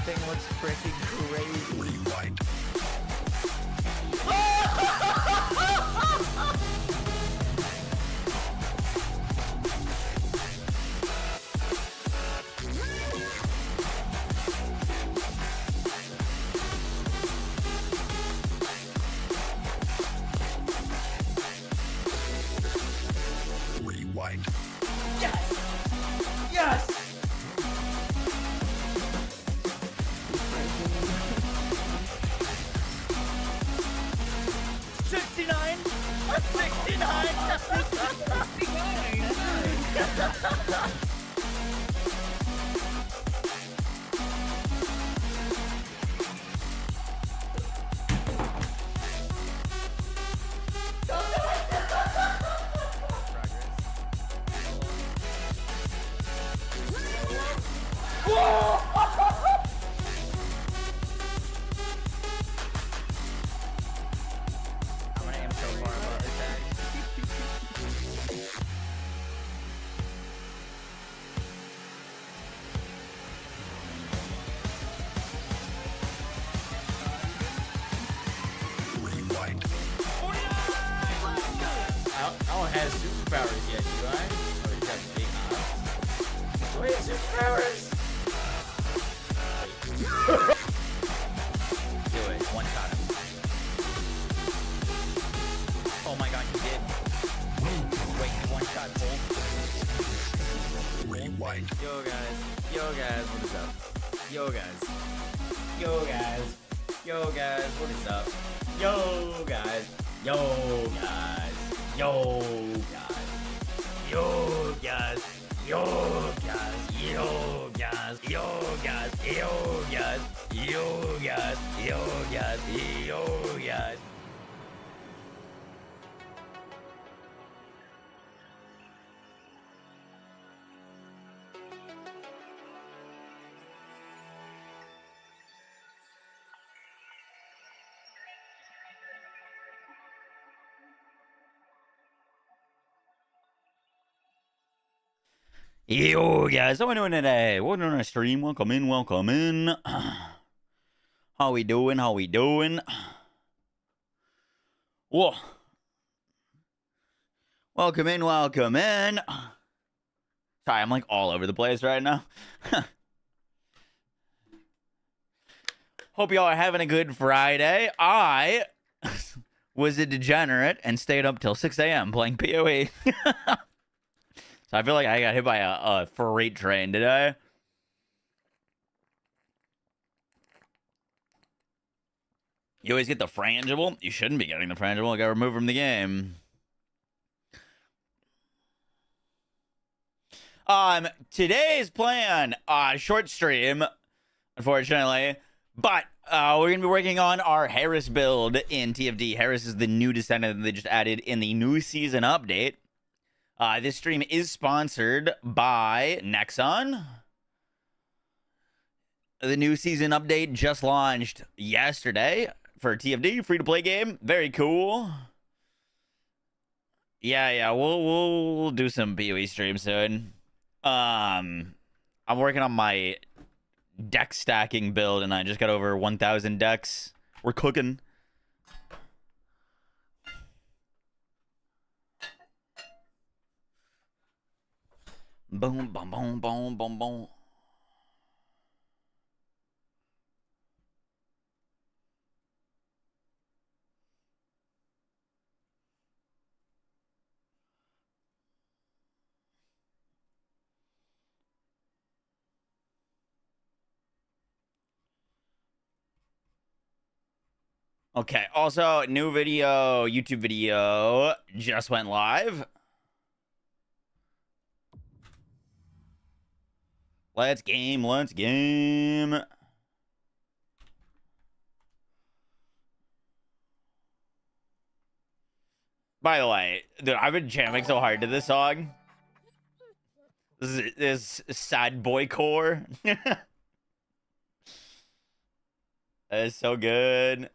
thing looks freaking crazy. Rewind. Rewind. Yes! Yes! 69! 69! I'm gonna aim so far above the tag. Rewind. I don't have superpowers yet, do I? Oh, you got big odds. Do I have superpowers? Do it. One shot him. Oh my god, you did. Wait, you one shot Bull. Rewind. Yo guys, what is up? Yo guys, what is up? Yo guys, yo guys, yo guys, yo guys, yo guys, yo guys, yo guys, yo guys, yo guys, yo guys, yo guys. Yo guys, how we doing today? We're doing a stream. Welcome in, welcome in. How we doing? How we doing? Whoa. Welcome in, welcome in. Sorry, I'm like all over the place right now. Hope y'all are having a good Friday. I was a degenerate and stayed up till 6 a.m. playing PoE. So I feel like I got hit by a freight train today. You always get the frangible. You shouldn't be getting the frangible. I got removed from the game. Today's plan, short stream, unfortunately, but we're gonna be working on our Harris build in TFD. Harris is the new Descendant that they just added in the new season update. This stream is sponsored by Nexon. The new season update just launched yesterday for TFD, free-to-play game. Very cool. Yeah, we'll do some PoE stream soon. I'm working on my deck stacking build, and I just got over 1,000 decks. We're cooking. Boom, boom, boom, boom, boom, boom. Okay, also, new video, YouTube video just went live. Let's game, let's game. By the way, dude, I've been jamming so hard to this song. This sad boy core. That is so good.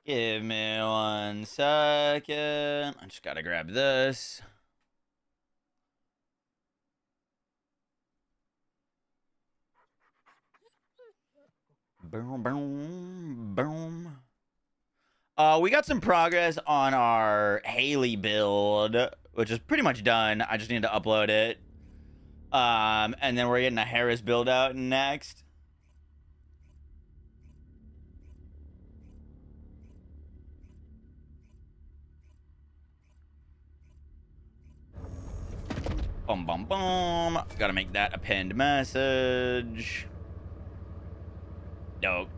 Give me 1 second. I just gotta grab this. Boom, boom, boom. We got some progress on our Hailey build, which is pretty much done. I just need to upload it. And then we're getting a Harris build out next. Boom, boom, boom. Gotta make that a pinned message. Dope.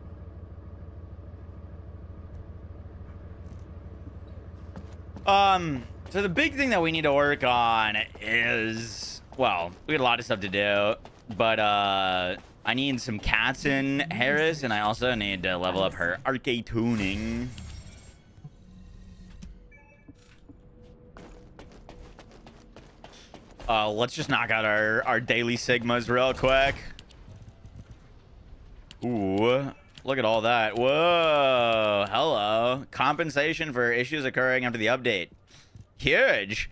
So the big thing that we need to work on is, well, we got a lot of stuff to do, but I need some cats in Harris, and I also need to level up her arcade tuning. Let's just knock out our daily sigmas real quick. Ooh, look at all that. Whoa, hello. Compensation for issues occurring after the update. Huge.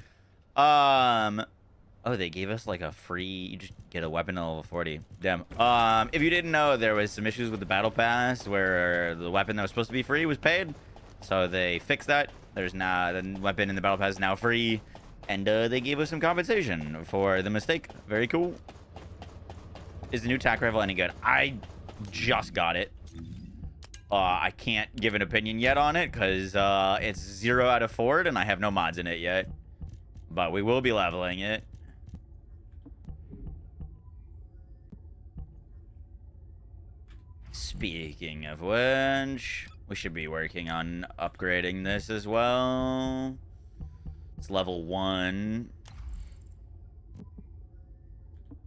Oh, they gave us like a free, you just get a weapon at level 40. Damn. If you didn't know, there was some issues with the battle pass where the weapon that was supposed to be free was paid. So they fixed that. There's now, the weapon in the battle pass is now free. And they gave us some compensation for the mistake. Very cool. Is the new tac rifle any good? I just got it. I can't give an opinion yet on it because it's 0 out of 4 and I have no mods in it yet. But we will be leveling it. Speaking of which, we should be working on upgrading this as well. It's level 1.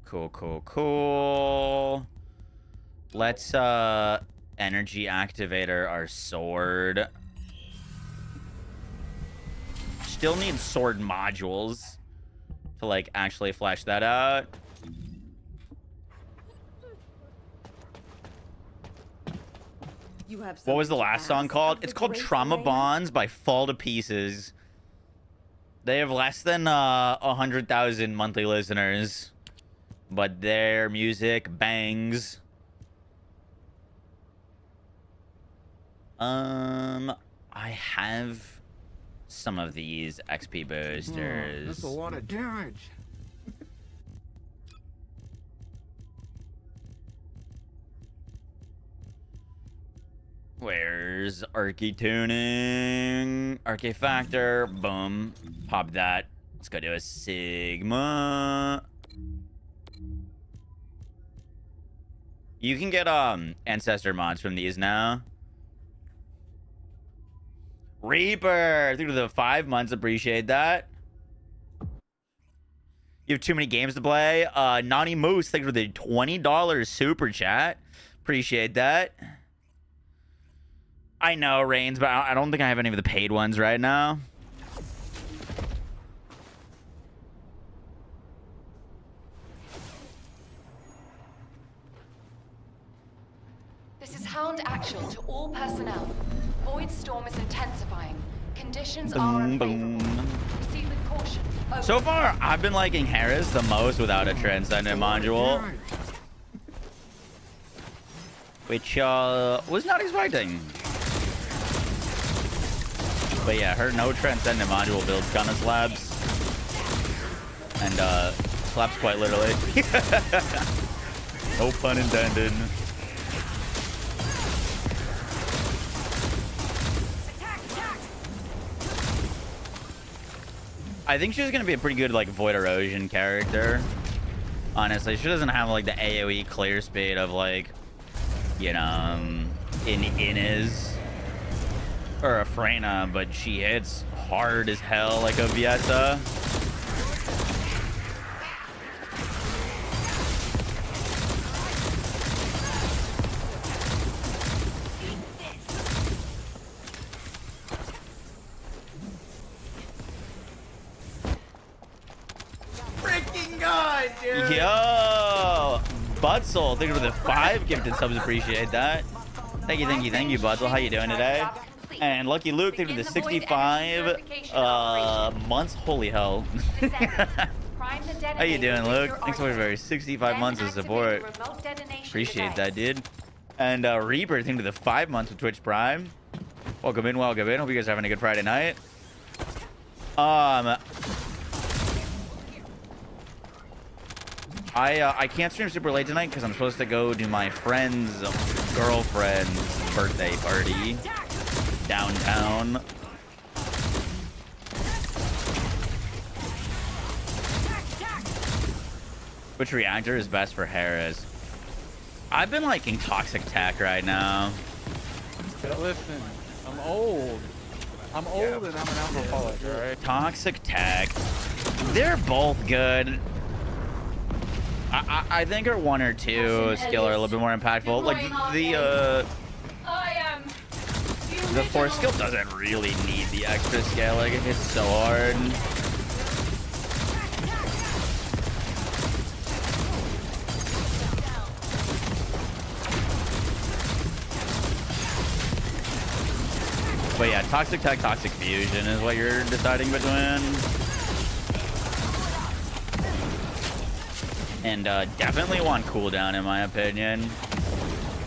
Cool, cool, cool. Let's energy activator our sword. Still need sword modules to like actually flesh that out. What was the last song called? It's called Trauma Bonds by Fall to Pieces. They have less than 100,000 monthly listeners, but their music bangs. I have some of these XP boosters. That's a lot of damage. Where's Arcade Tuning? Arcade Factor. Boom. Pop that. Let's go do a Sigma. You can get ancestor mods from these now. Reaper through the 5 months. Appreciate that. You have too many games to play. Naughty Moose, thanks for the $20 super chat. Appreciate that. I know, Reigns, but I don't think I have any of the paid ones right now. This is Hound Actual to all personnel. Void storm is intensifying. Conditions are unfavorable. Proceed with caution. Over. So far, I've been liking Harris the most without a Transcendent module, which was not expecting. But yeah, her no Transcendent module builds kind of slaps. And slaps quite literally. No pun intended. I think she's gonna be a pretty good like Void Erosion character. Honestly, she doesn't have like the AoE clear speed of like, you know, Inez or a Freyna, but she hits hard as hell like a Vieta. Freaking God, dude! Yo! Butzel, thank you for the 5 gifted subs, appreciate that. Thank you, Butzel. How you doing today? complete. And Lucky Luke came to the Begin the void 65 energy purification operation. months. Holy hell. Descendant, prime the How you doing, detonator with Luke? your Thanks for arsenal. very 65 Then months of activate support. the remote detonation Appreciate that, device. dude. And Reaper came to the 5 months with Twitch Prime. Welcome in, welcome in. Hope you guys are having a good Friday night. I can't stream super late tonight because I'm supposed to go to my friend's girlfriend's birthday party downtown. Which reactor is best for Harris? I've been liking Toxic Tech right now. Listen, I'm old. I'm old and I'm an alcoholic, alright? Toxic Tech. They're both good. I think our 1 or 2 skill are a little bit more impactful. Like the 4 skill doesn't really need the extra scaling. It hits so hard. But yeah, Toxic Tech, Toxic Fusion is what you're deciding between. And definitely want cooldown in my opinion.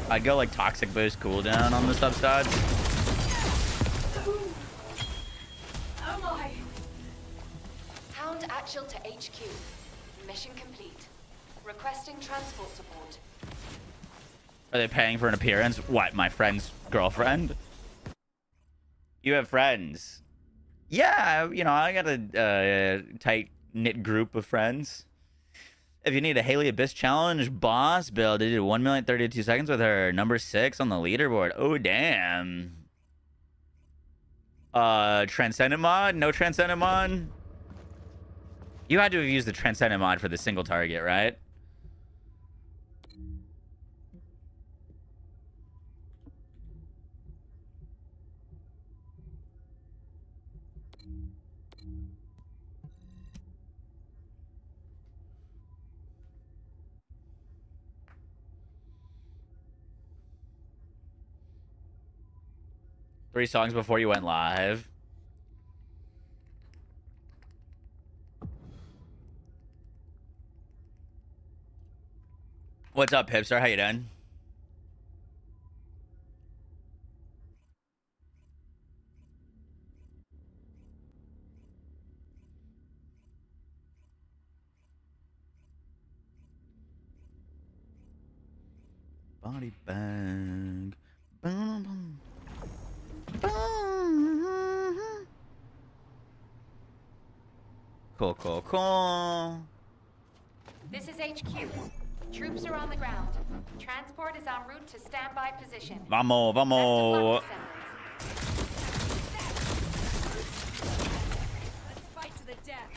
I'd go like Toxic Boost cooldown on the substats. Hound actual to HQ. Mission complete. Requesting transport support. Are they paying for an appearance? What, my friend's girlfriend? You have friends? Yeah, you know, I got a tight-knit group of friends. If you need a Hailey Abyss challenge boss build, I did 1,032 seconds with her. Number 6 on the leaderboard. Oh, damn. Transcendent mod? No Transcendent mod? You had to have used the Transcendent mod for the single target, right? Three songs before you went live. What's up, Hipster? How you doing? Body bag. Boom, boom. Cool, cool, cool. This is HQ. Troops are on the ground. Transport is en route to standby position. Vamos, vamos. Best of luck, Descendants. Let's fight to the death.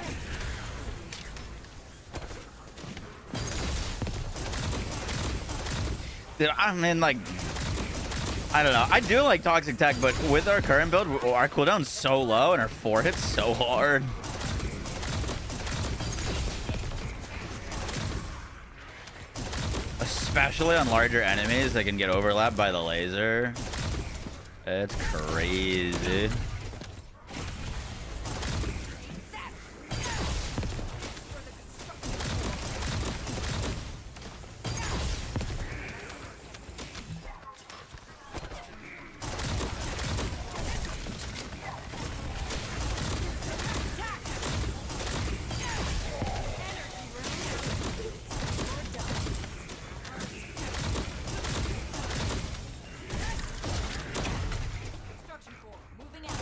Dude, I mean, like, I don't know. I do like Toxic Tech, but with our current build, our cooldown's so low and our 4 hits so hard. Especially on larger enemies that can get overlapped by the laser. It's crazy. Construction core, moving out.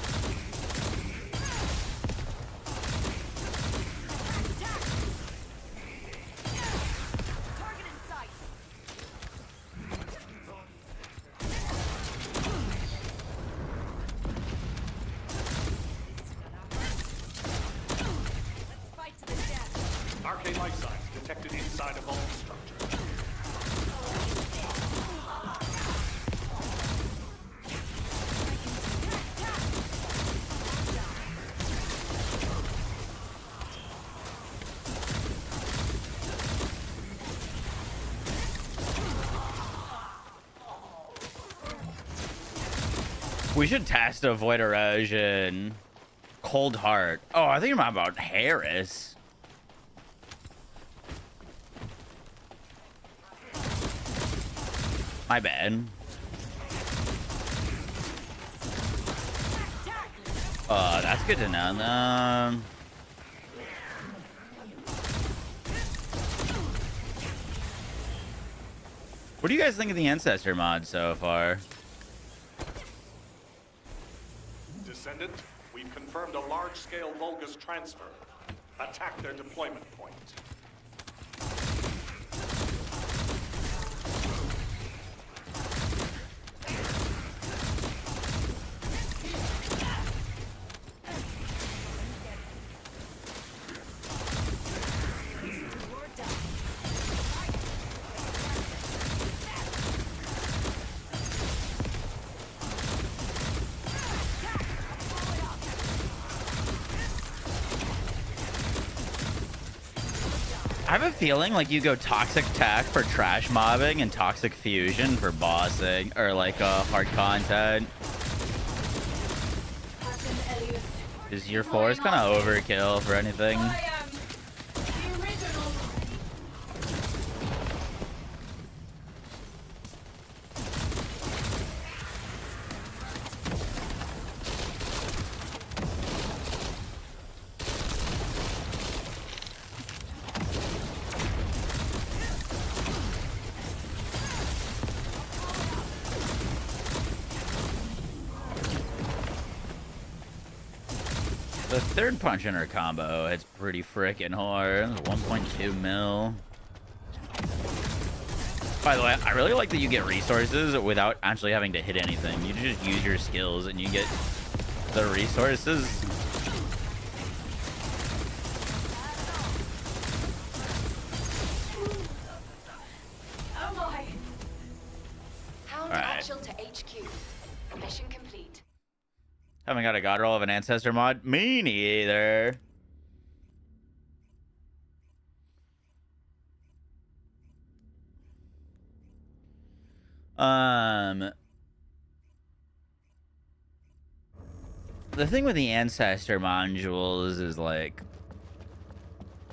We should test avoid erosion. Cold heart. Oh, I think about Harris. My bad. Oh, that's good to know. What do you guys think of the Ancestor mod so far? Descendant, we've confirmed a large-scale Vulgus transfer. Attack their deployment point. I have a feeling like you go Toxic Tech for trash mobbing and Toxic Fusion for bossing or like hard content. Is year 4 is kind of overkill for anything. The third punch in her combo hits pretty freaking hard. 1.2 mil. By the way, I really like that you get resources without actually having to hit anything. You just use your skills and you get the resources. Hound actual to HQ. Mission complete. Haven't got a god roll of an ancestor mod. Me neither. The thing with the ancestor modules is like,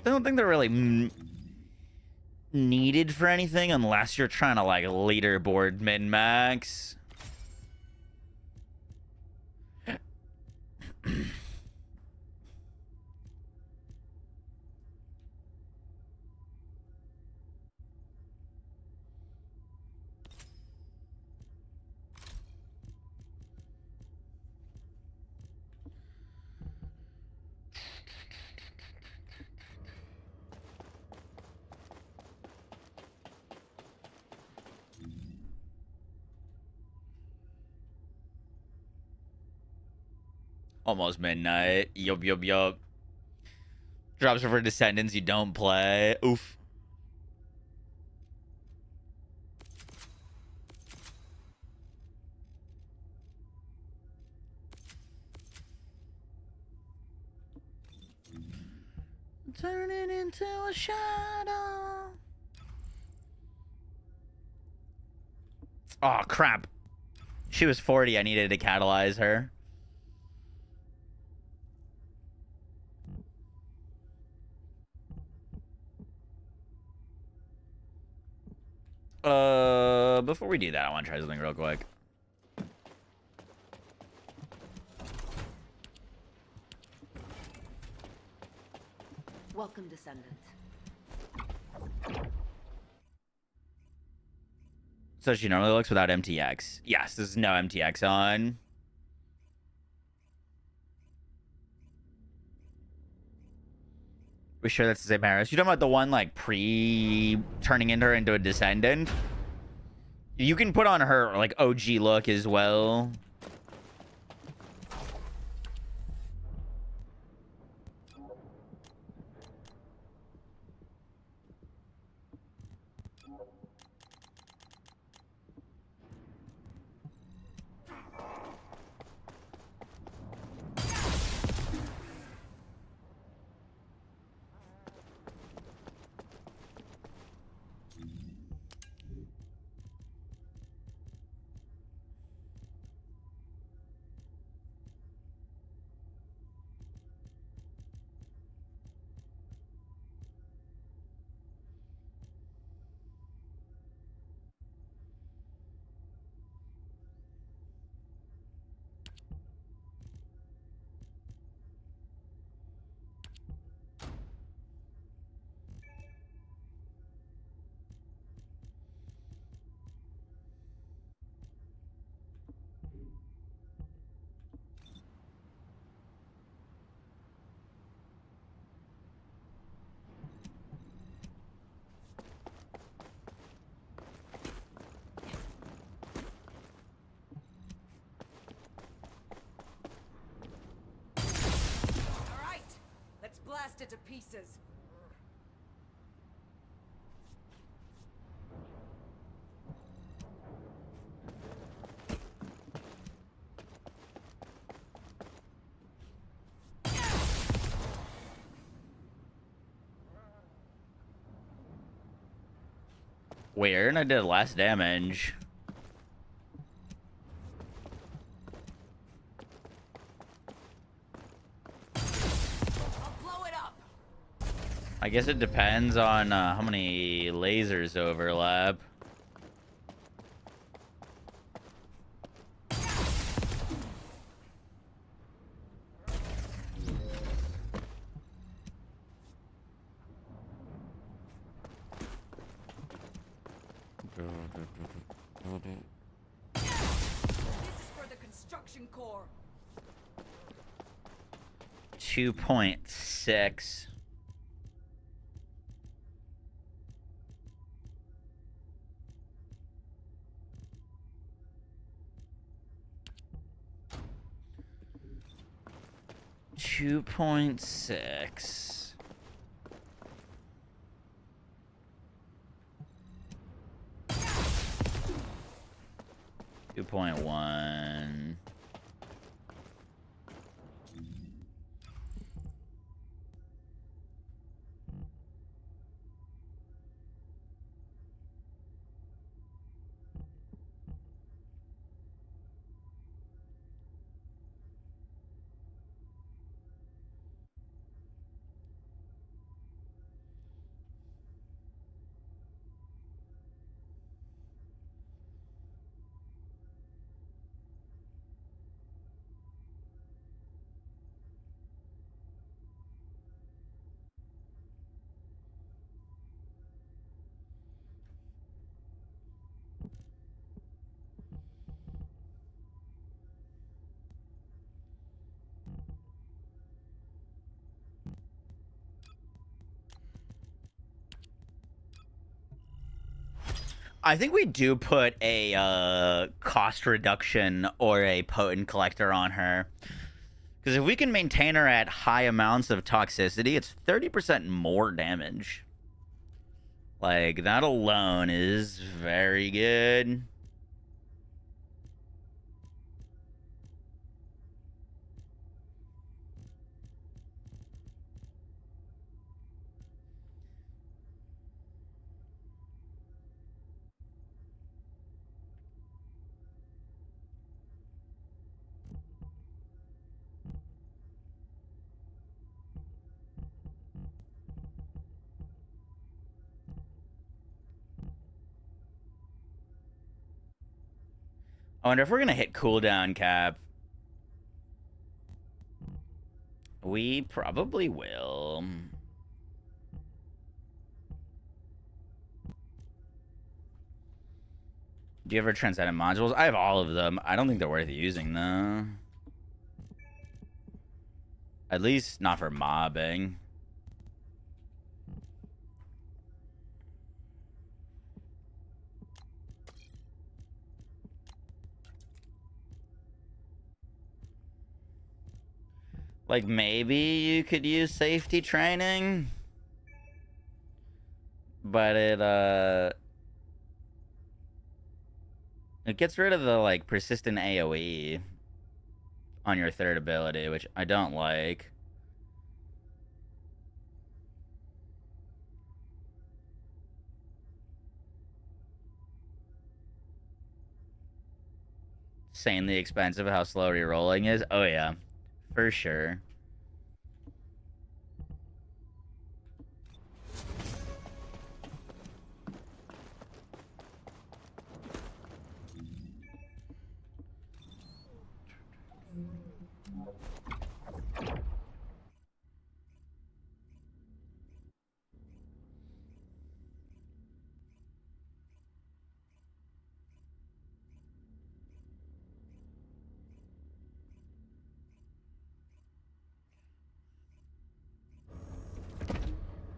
I don't think they're really needed for anything unless you're trying to like leaderboard min-max. Almost midnight. Yup, yup, yup. Drops are for Descendants you don't play. Oof. Turning into a shadow. Oh, crap. She was 40. I needed to catalyze her. Before we do that, I want to try something real quick. Welcome, Descendant. So she normally looks without MTX. Yes, there's no MTX on. We sure that's the same Harris? You talking about the one like turning her into a Descendant? You can put on her like OG look as well. to pieces. Weird, I did less damage. I'll blow it up. I guess it depends on how many lasers overlap. This is for the construction core. 2.6. Two point six. Two point one. I think we do put a cost reduction or a potent collector on her. Because if we can maintain her at high amounts of toxicity, it's 30% more damage. Like, that alone is very good. I wonder if we're going to hit cooldown cap. We probably will. Do you ever Transcendent modules? I have all of them. I don't think they're worth using, though. At least not for mobbing. Like, maybe you could use safety training. But it gets rid of the, like, persistent AoE on your third ability, which I don't like. Insanely expensive how slow rerolling is. Oh, yeah. For sure.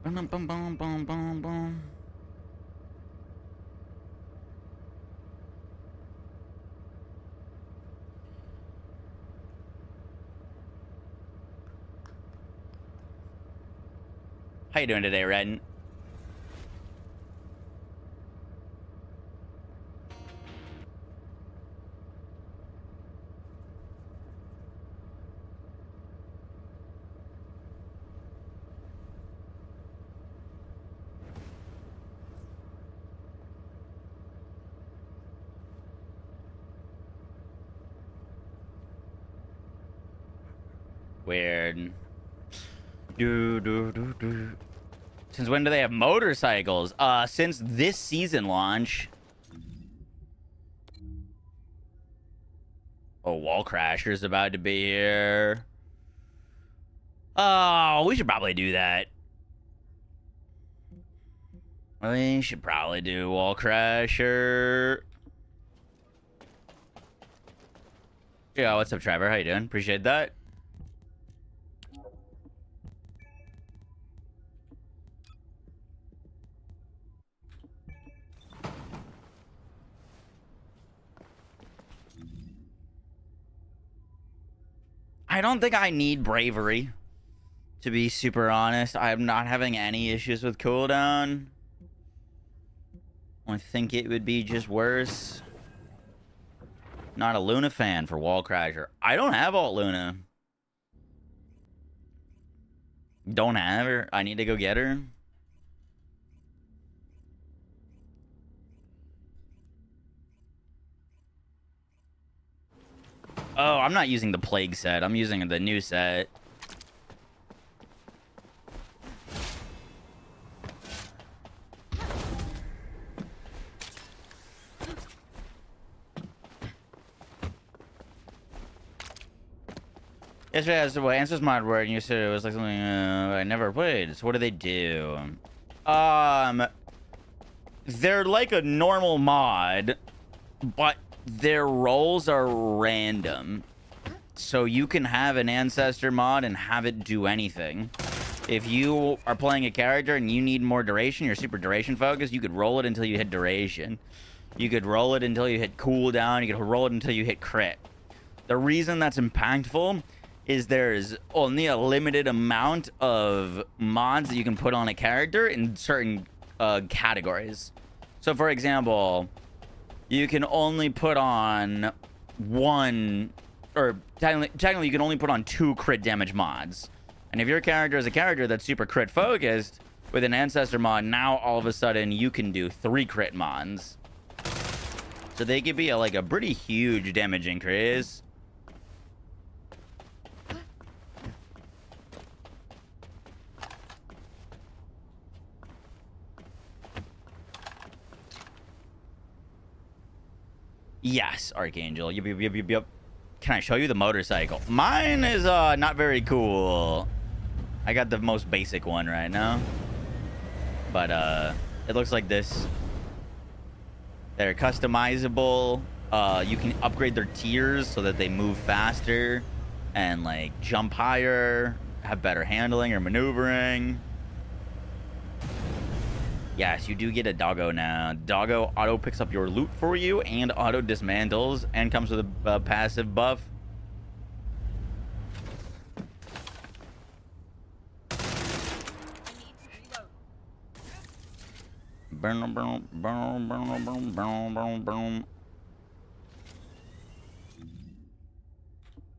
Bum, bum, bum, bum, bum, bum. How you doing today, Ren? Weird. Since when do they have motorcycles? Since this season launch. Oh, Wall Crasher's about to be here. Oh, we should probably do that. We should probably do Wall Crasher. Yeah, what's up, Trevor? How you doing? Appreciate that. I don't think I need bravery, to be super honest. I'm not having any issues with cooldown. I think it would be just worse. Not a Luna fan for Wall Crasher. I don't have Alt Luna. Don't have her. I need to go get her. Oh, I'm not using the Plague set. I'm using the new set. Yesterday I asked what Answers mod work, and you said it was like something I never played. So what do they do? They're like a normal mod, but their roles are random. So you can have an ancestor mod and have it do anything. If you are playing a character and you need more duration, you're super duration focused, you could roll it until you hit duration. You could roll it until you hit cooldown. You could roll it until you hit crit. The reason that's impactful is there's only a limited amount of mods that you can put on a character in certain categories. So for example, you can only put on one, or technically you can only put on 2 crit damage mods. And if your character is a character that's super crit focused, with an ancestor mod, now all of a sudden you can do 3 crit mods. So they could be like a pretty huge damage increase. Yes, Archangel. Yup. Can I show you the motorcycle? Mine is not very cool. I got the most basic one right now. But it looks like this. They're customizable. You can upgrade their tiers so that they move faster and like jump higher, have better handling or maneuvering. Yes, you do get a doggo now. Doggo auto picks up your loot for you and auto dismantles and comes with a passive buff. Boom, boom, boom, boom, boom, boom, boom, boom.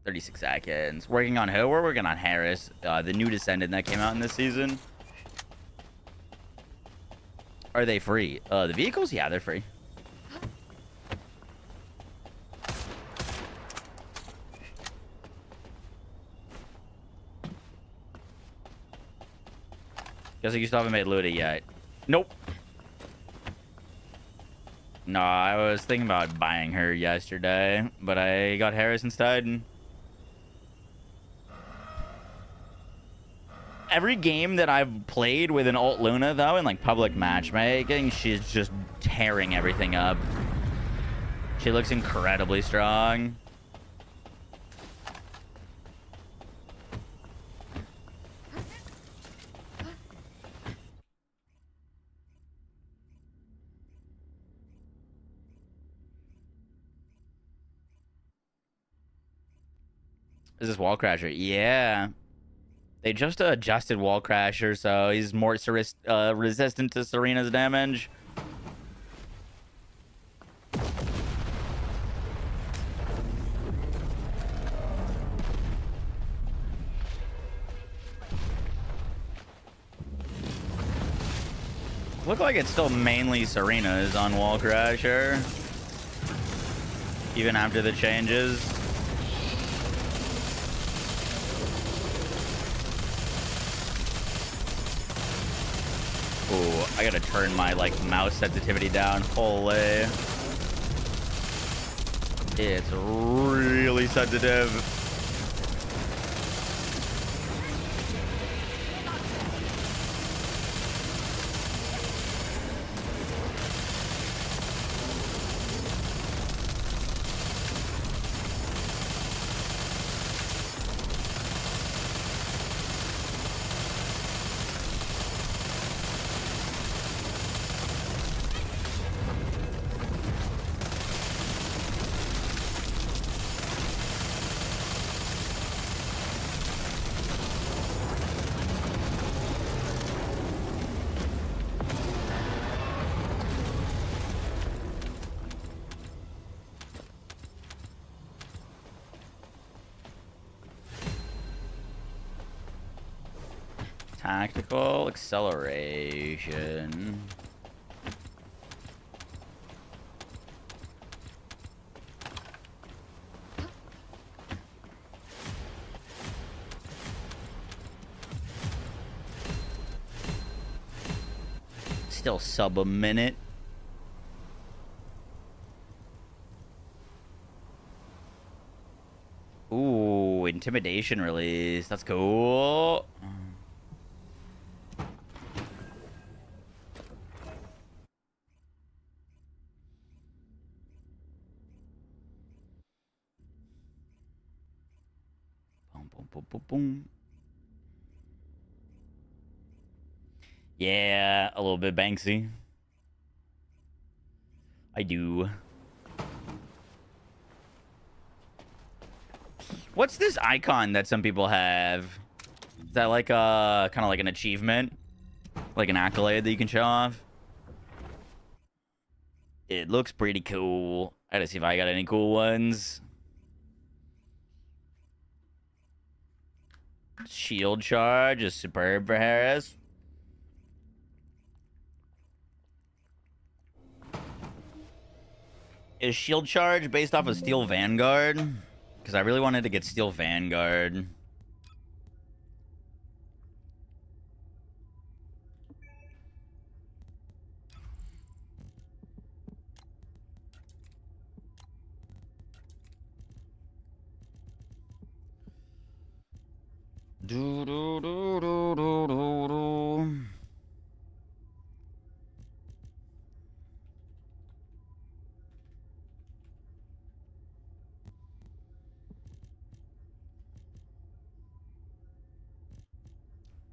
36 seconds. Working on who? We're working on Harris, the new Descendant that came out in this season. Are they free? The vehicles? Yeah, they're free. Guess you still haven't made Luda yet. Nope. No, I was thinking about buying her yesterday, but I got Harris instead. Every game that I've played with an Alt Luna, though, in like public matchmaking, she's just tearing everything up. She looks incredibly strong. Is this Wall Crasher? Yeah. They just adjusted Wall Crasher, so he's more resistant to Serena's damage. Look like it's still mainly Serena's on Wall Crasher, even after the changes. Ooh, I gotta turn my like mouse sensitivity down. Holy, it's really sensitive. Tactical acceleration. Still sub a minute. Ooh, intimidation release. That's cool. Boom. Yeah, a little bit Banksy. I do. What's this icon that some people have? Is that like a kind of like an achievement? Like an accolade that you can show off? It looks pretty cool. I gotta see if I got any cool ones. Shield charge is superb for Harris. Is shield charge based off of Steel Vanguard? Because I really wanted to get Steel Vanguard. Do, do, do, do, do, do, do.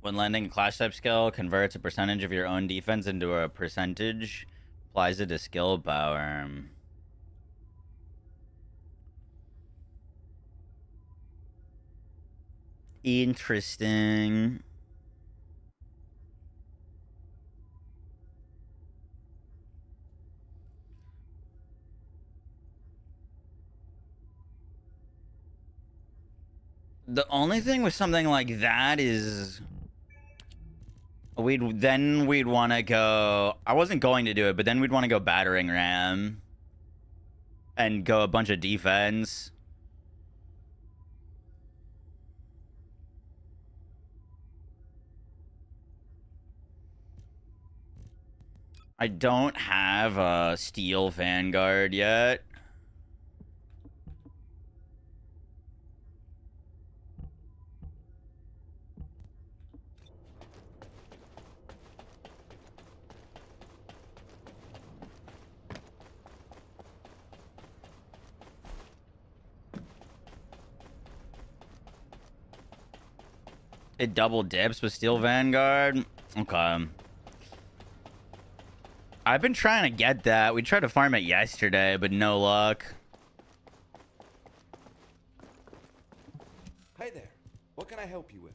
When landing a clash type skill, converts a percentage of your own defense into a percentage. Applies it to skill power. Interesting. The only thing with something like that is we'd want to go. I wasn't going to do it, but then we'd want to go battering ram and go a bunch of defense. I don't have a Steel Vanguard yet. It double dips with Steel Vanguard. Okay. I've been trying to get that. We tried to farm it yesterday, but no luck. Hi there. What can I help you with?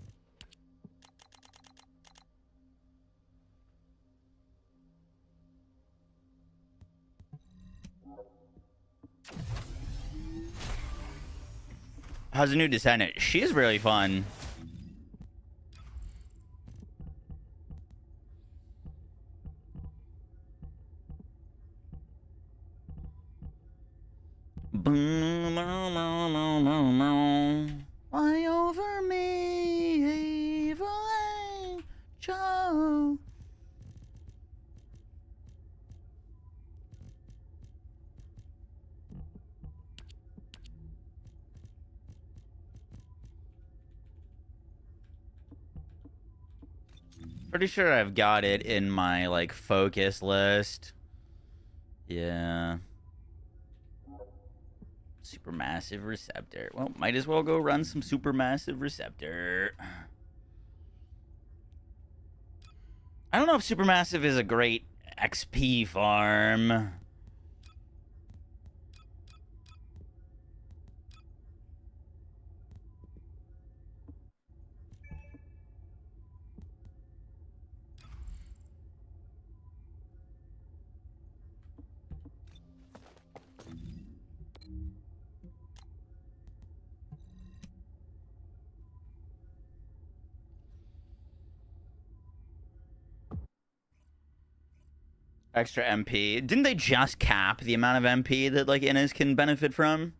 How's the new Descendant? She's really fun. Fly over me, evil angel. Pretty sure I've got it in my, like, focus list. Yeah. Supermassive receptor. Well, might as well go run some supermassive receptor. I don't know if supermassive is a great XP farm. Extra MP. Didn't they just cap the amount of MP that, like, Innis can benefit from?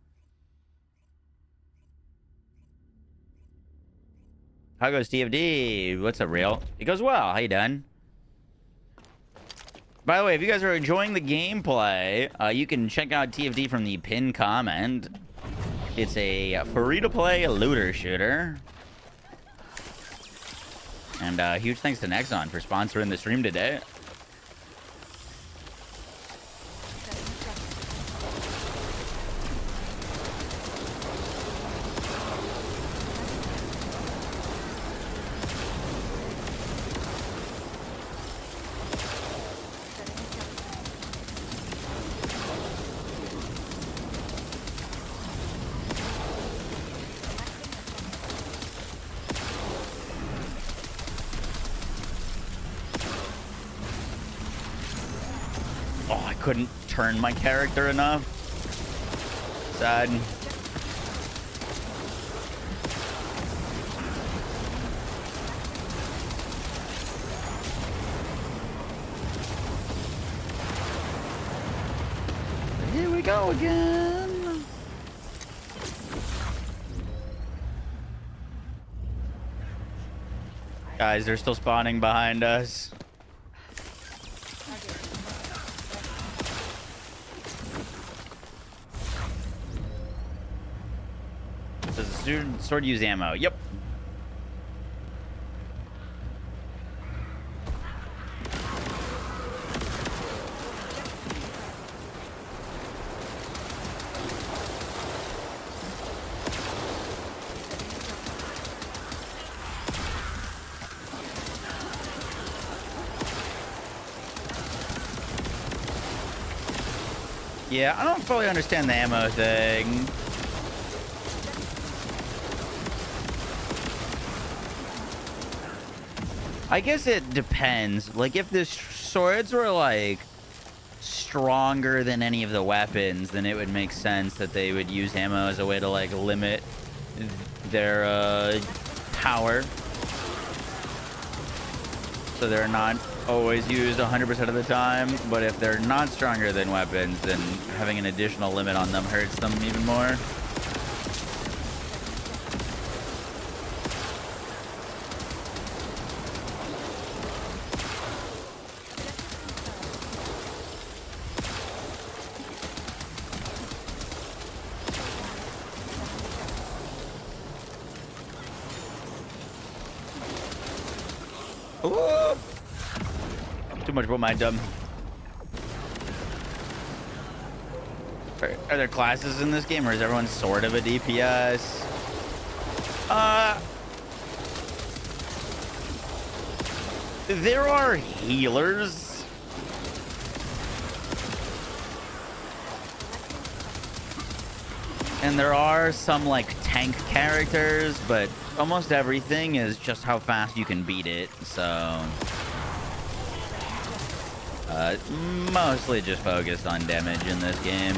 How goes TFD? What's up, real? It goes well. How you doing? By the way, if you guys are enjoying the gameplay, you can check out TFD from the pinned comment. It's a free-to-play looter shooter. And huge thanks to Nexon for sponsoring the stream today. Couldn't turn my character enough. Sad. Here we go again. Guys, they're still spawning behind us. Sword use ammo. Yep. Yeah, I don't fully understand the ammo thing. I guess it depends. Like, if the swords were, like, stronger than any of the weapons, then it would make sense that they would use ammo as a way to, like, limit their power. So they're not always used 100% of the time. But if they're not stronger than weapons, then having an additional limit on them hurts them even more. Ooh. Too much momentum. Are there classes in this game, or is everyone sort of a DPS? There are healers. And there are some, like, tank characters, but almost everything is just how fast you can beat it, so... mostly just focused on damage in this game.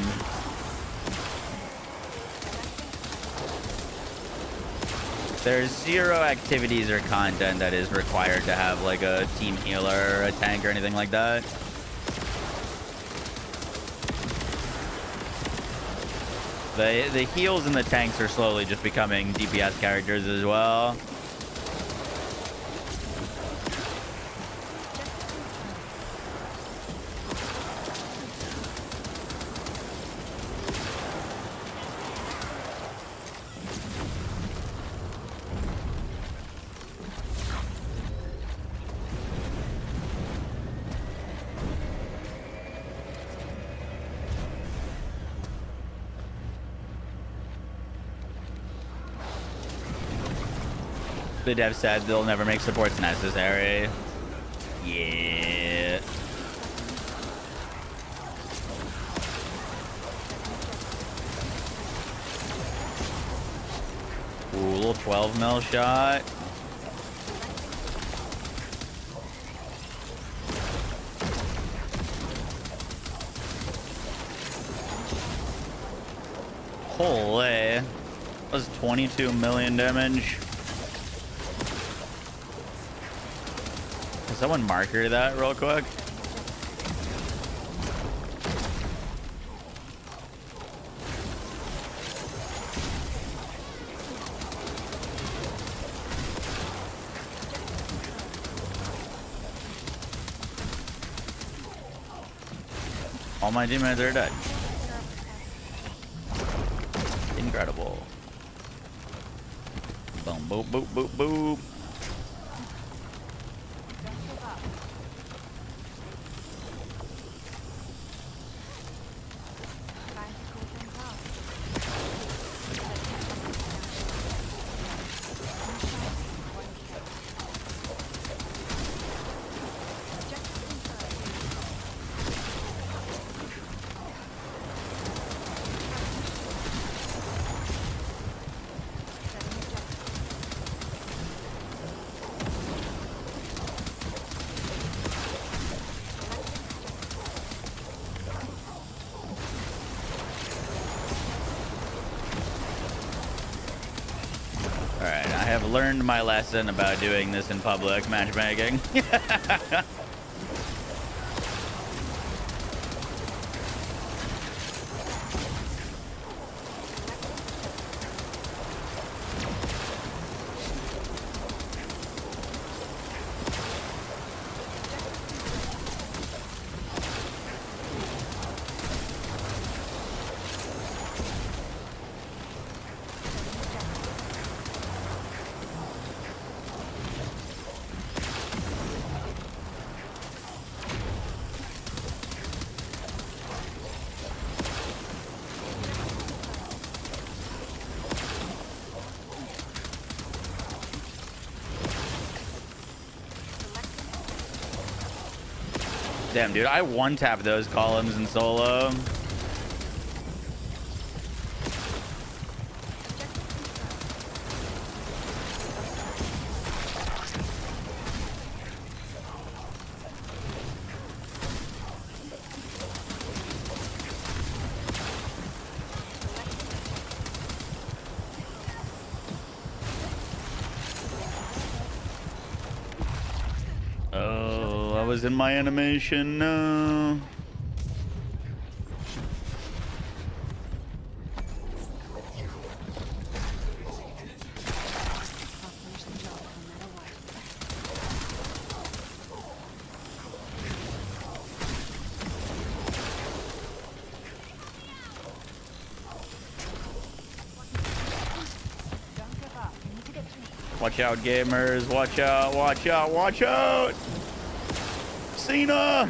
There's 0 activities or content that is required to have like a team healer or a tank or anything like that. The heals and the tanks are slowly just becoming DPS characters as well. The dev said they'll never make supports necessary. Yeah. Ooh, a little 12 mil shot. Holy. That was 22 million damage. Can someone marker that real quick? All my teammates are dead. Incredible. Boom, boop, boop, boop, boop. Learned my lesson about doing this in public matchmaking. Damn, dude, I one-tap those columns in solo. In my animation, no. Watch out, gamers. Watch out, watch out, watch out. Cena!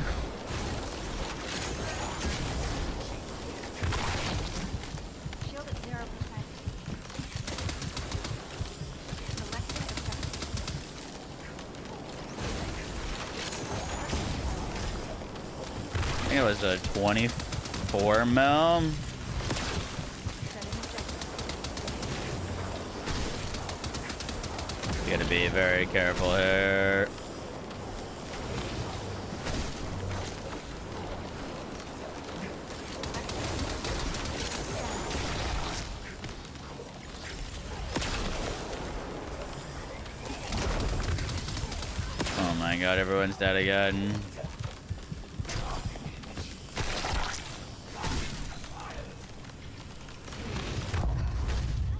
Shield at 0%. I think it was a 24 mil. You gotta be very careful here. god, everyone's dead again.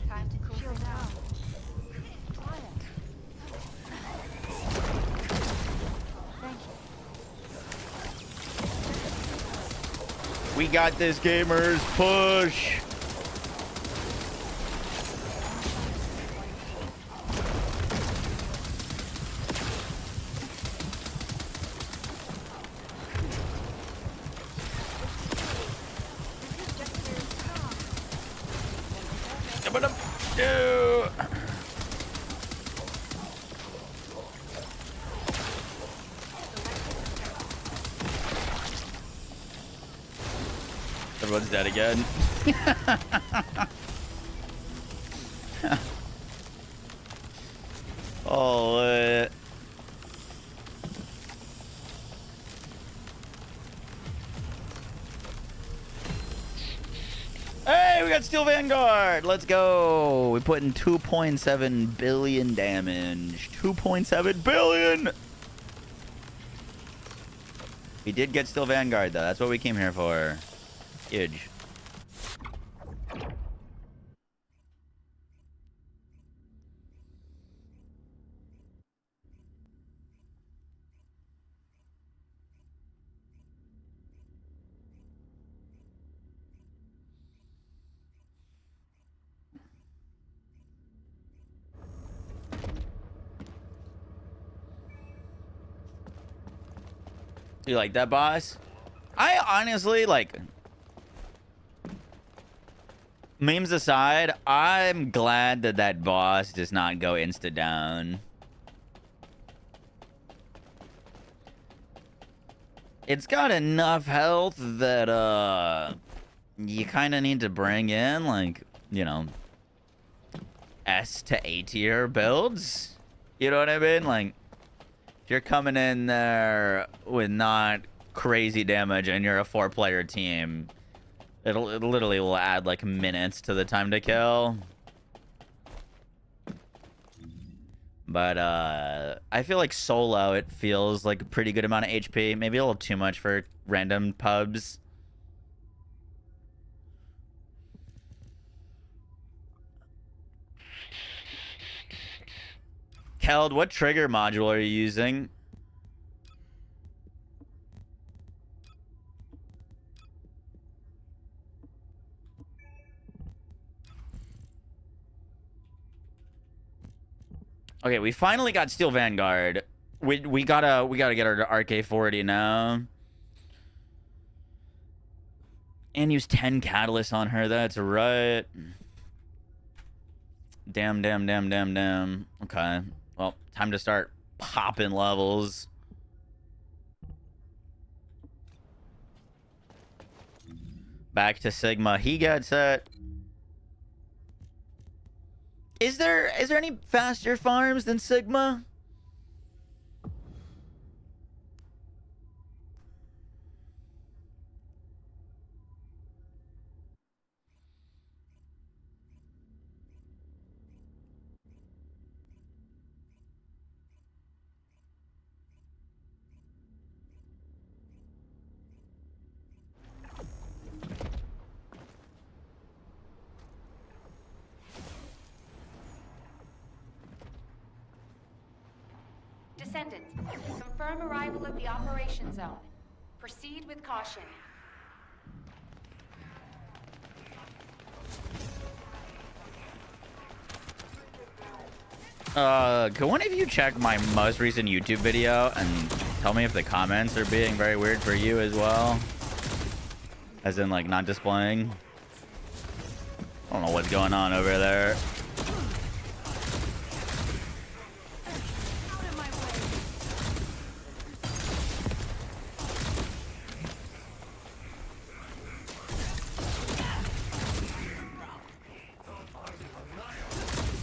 Time to cool down. Quiet. Thank you. We got this, gamers. Push. Everyone's dead again. Oh, hey, we got Steel Vanguard. Let's go. We put in 2.7 billion damage. 2.7 billion. We did get Steel Vanguard, though. That's what we came here for. Huge. You like that, boss? I honestly, like, memes aside, I'm glad that that boss does not go insta down. It's got enough health that you kind of need to bring in, like, you know, S to A tier builds. You know what I mean? Like, if you're coming in there with not crazy damage and you're a 4-player team, it literally will add like minutes to the time to kill. But I feel like solo, it feels like a pretty good amount of HP. Maybe a little too much for random pubs. Keld, what trigger module are you using? Okay, we finally got Steel Vanguard. We gotta get her to RK40 now. And use 10 catalysts on her. That's right. Damn. Okay. Well, time to start popping levels. Back to Sigma. He gets it. Is there any faster farms than Sigma? Descendant, confirm arrival at the operation zone. Proceed with caution. Can one of you check my most recent YouTube video and tell me if the comments are being very weird for you as well? As in, like, not displaying? I don't know what's going on over there.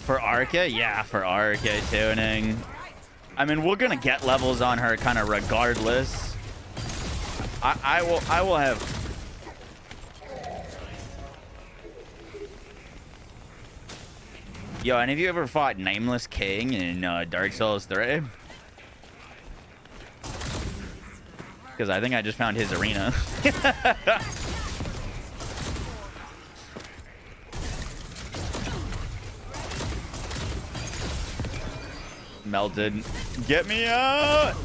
For Arca? Yeah, for Arca tuning. I mean, we're gonna get levels on her kind of regardless. I will have... Yo, any of you ever fought Nameless King in Dark Souls 3? because I think I just found his arena. Melted. Get me out!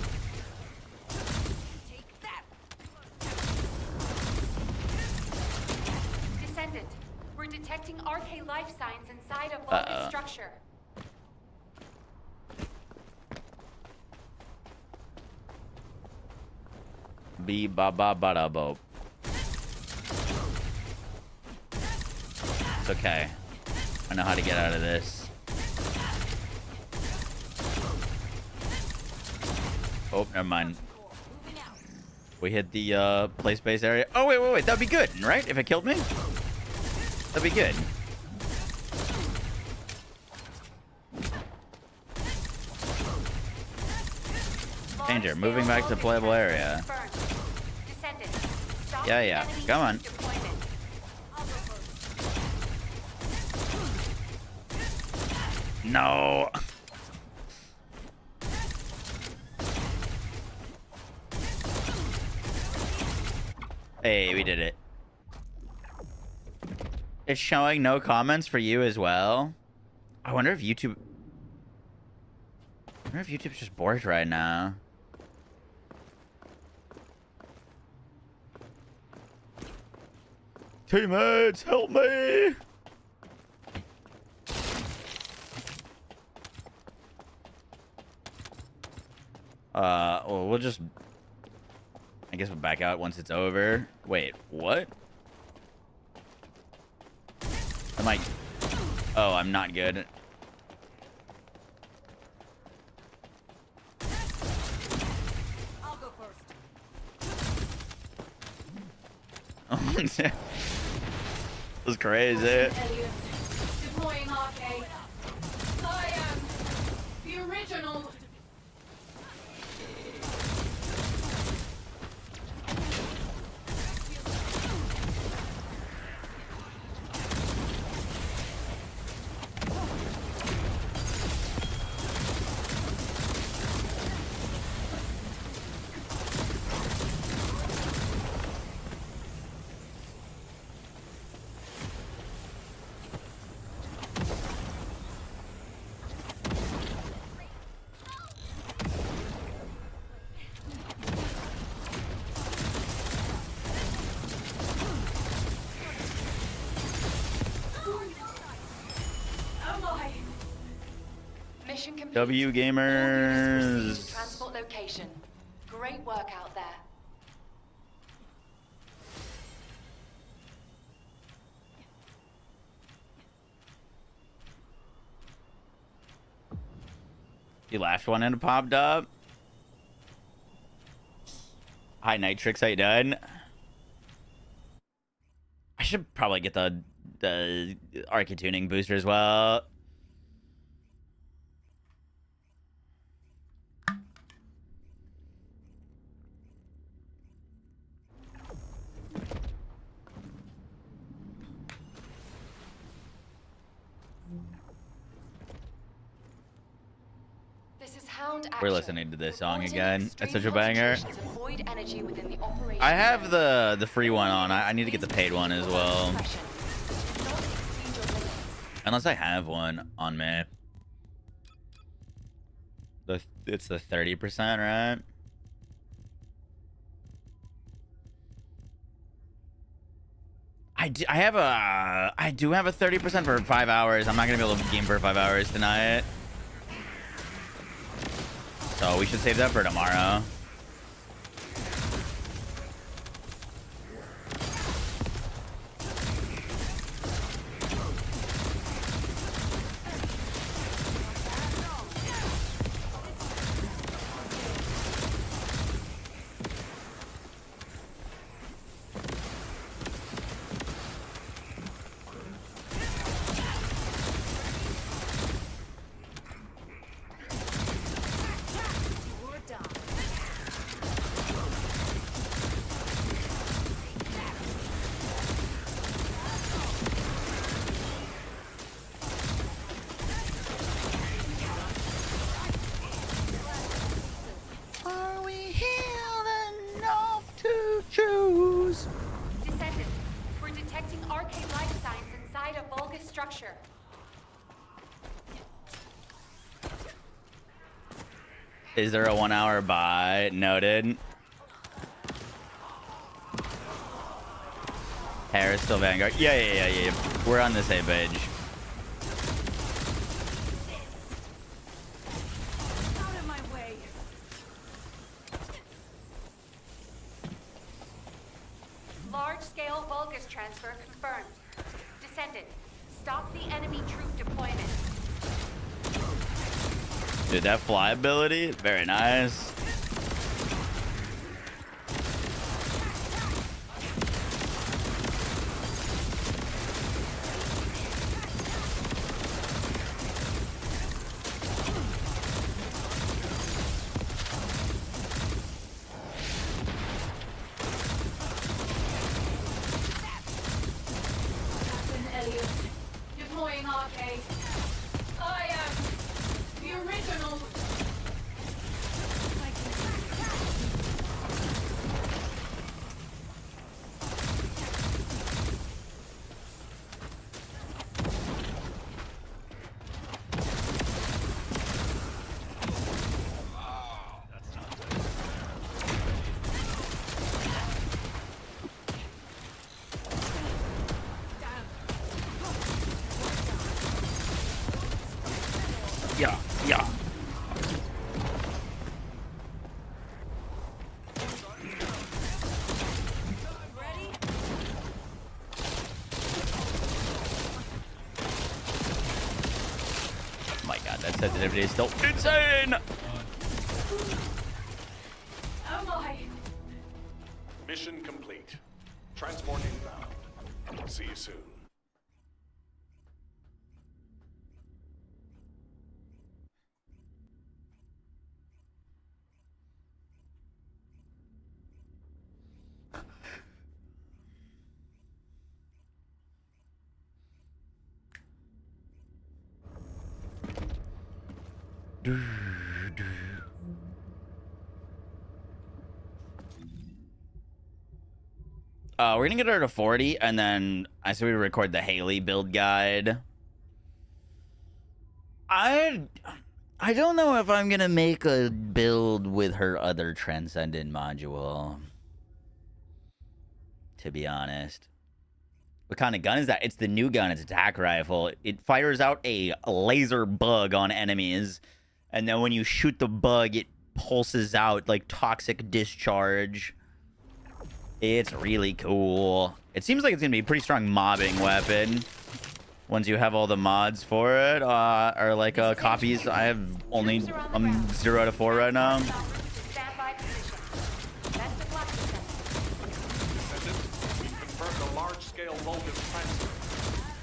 Descendant, we're detecting RK life signs inside a vulgus structure. Be ba ba ba da bo. It's okay. I know how to get out of this. Oh, never mind. We hit the play space area. Oh, wait. That'd be good, right? If it killed me? That'd be good. Danger, moving back to playable area. Yeah. Come on. No. Hey, we did it. It's showing no comments for you as well. I wonder if YouTube's just bored right now. Teammates, help me! Well, we'll just... I guess we'll back out once it's over. Wait, what? Am I... Oh, I'm not good. I'll go first. This is crazy. Deploying RK. I am the original. Mission complete. W gamers. Transport location. Great work out there. You laughed one and it popped up. Hi Nitrix, how you doing? I should probably get the Arcade tuning booster as well. We're listening to this song again. That's such a banger. I have the free one on. I need to get the paid one as well. Unless I have one on me. It's the 30%, right? I do have a 30% for 5 hours. I'm not gonna be able to game for 5 hours tonight. So we should save that for tomorrow. Is there a 1 hour buy? Noted. Harris still Vanguard. Yeah. We're on the same page. Out of my way. Large-scale Vulgus transfer confirmed. Descendant, stop the enemy troop deployment. Dude, that fly ability, very nice. Deploying RK. I am the original. Yeah. Ready? Oh my god, that sensitivity is still insane. Am I? Mission complete. Transport inbound. See you soon. We're gonna get her to 40, and then I say we record the Hailey build guide. I don't know if I'm gonna make a build with her other Transcendent module, to be honest. What kind of gun is that? It's the new gun. It's attack rifle. It fires out a laser bug on enemies, and then when you shoot the bug, it pulses out like toxic discharge. It's really cool. It seems like it's gonna be a pretty strong mobbing weapon once you have all the mods for it, or like copies. I have only 0 out of 4 right now. Standby position. Best of luck, Descendant, we've confirmed a large-scale Vulgus transfer.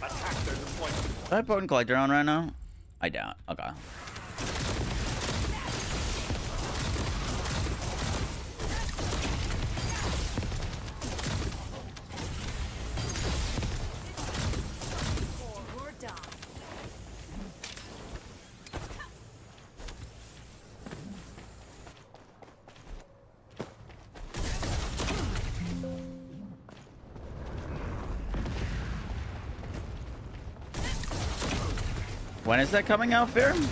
Attack their deployment point. Do I have Potent Collector on right now? I doubt. Okay. We're done. When is that coming out, Fair? Descendant,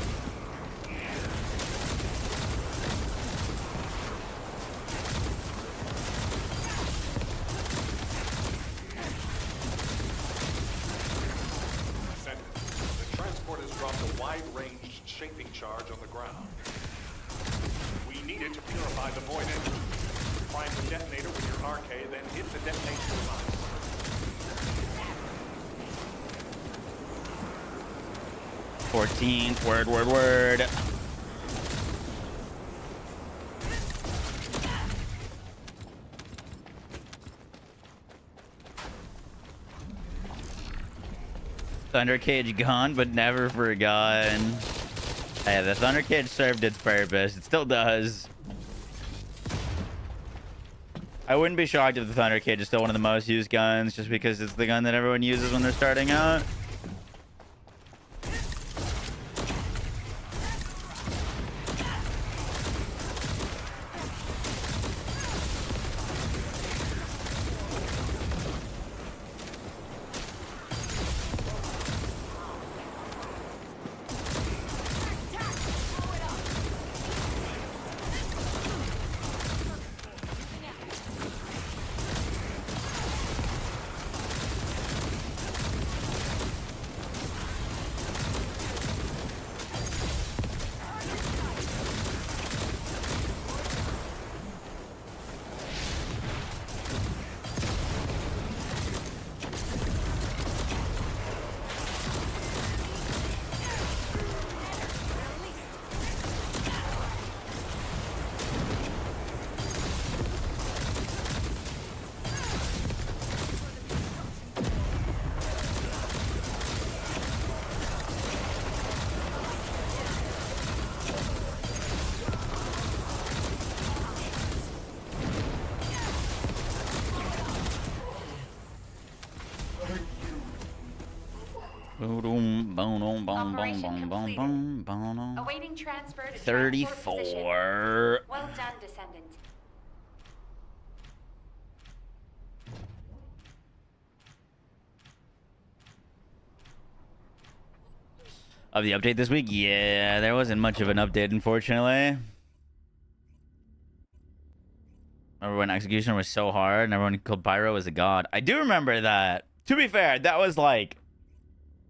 the transport has dropped a wide-range shaping charge on the ground. We need it to purify the void energy. Prime the detonator with your RK, then hit the detonation device. Word. Thunder Cage gone, but never forgotten. Hey, the Thunder Cage served its purpose. It still does. I wouldn't be shocked if the Thunder Cage is still one of the most used guns, just because it's the gun that everyone uses when they're starting out. Operation completed. Awaiting transfer to transport position. 34. Well done, Descendant. Of the update this week? Yeah, there wasn't much of an update, unfortunately. Remember when Executioner was so hard and everyone called Pyro was a god? I do remember that. To be fair, that was like...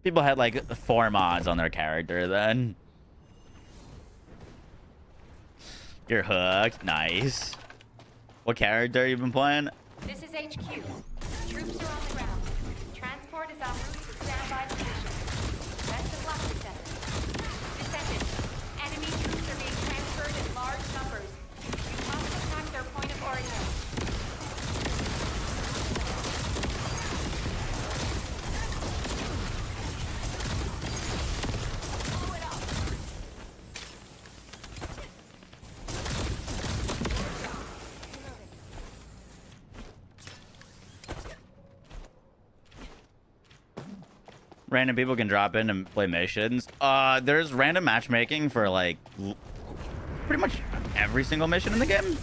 People had like 4 mods on their character then. You're hooked. Nice. What character you been playing? This is HQ. Troops are on the ground. Transport is en route to standby position. Best of luck, Descendant. Descendant, enemy troops are being transferred in large numbers. You must attack their point of origin. Blow it up. Random people can drop in and play missions. There's random matchmaking for like pretty much every single mission in the game.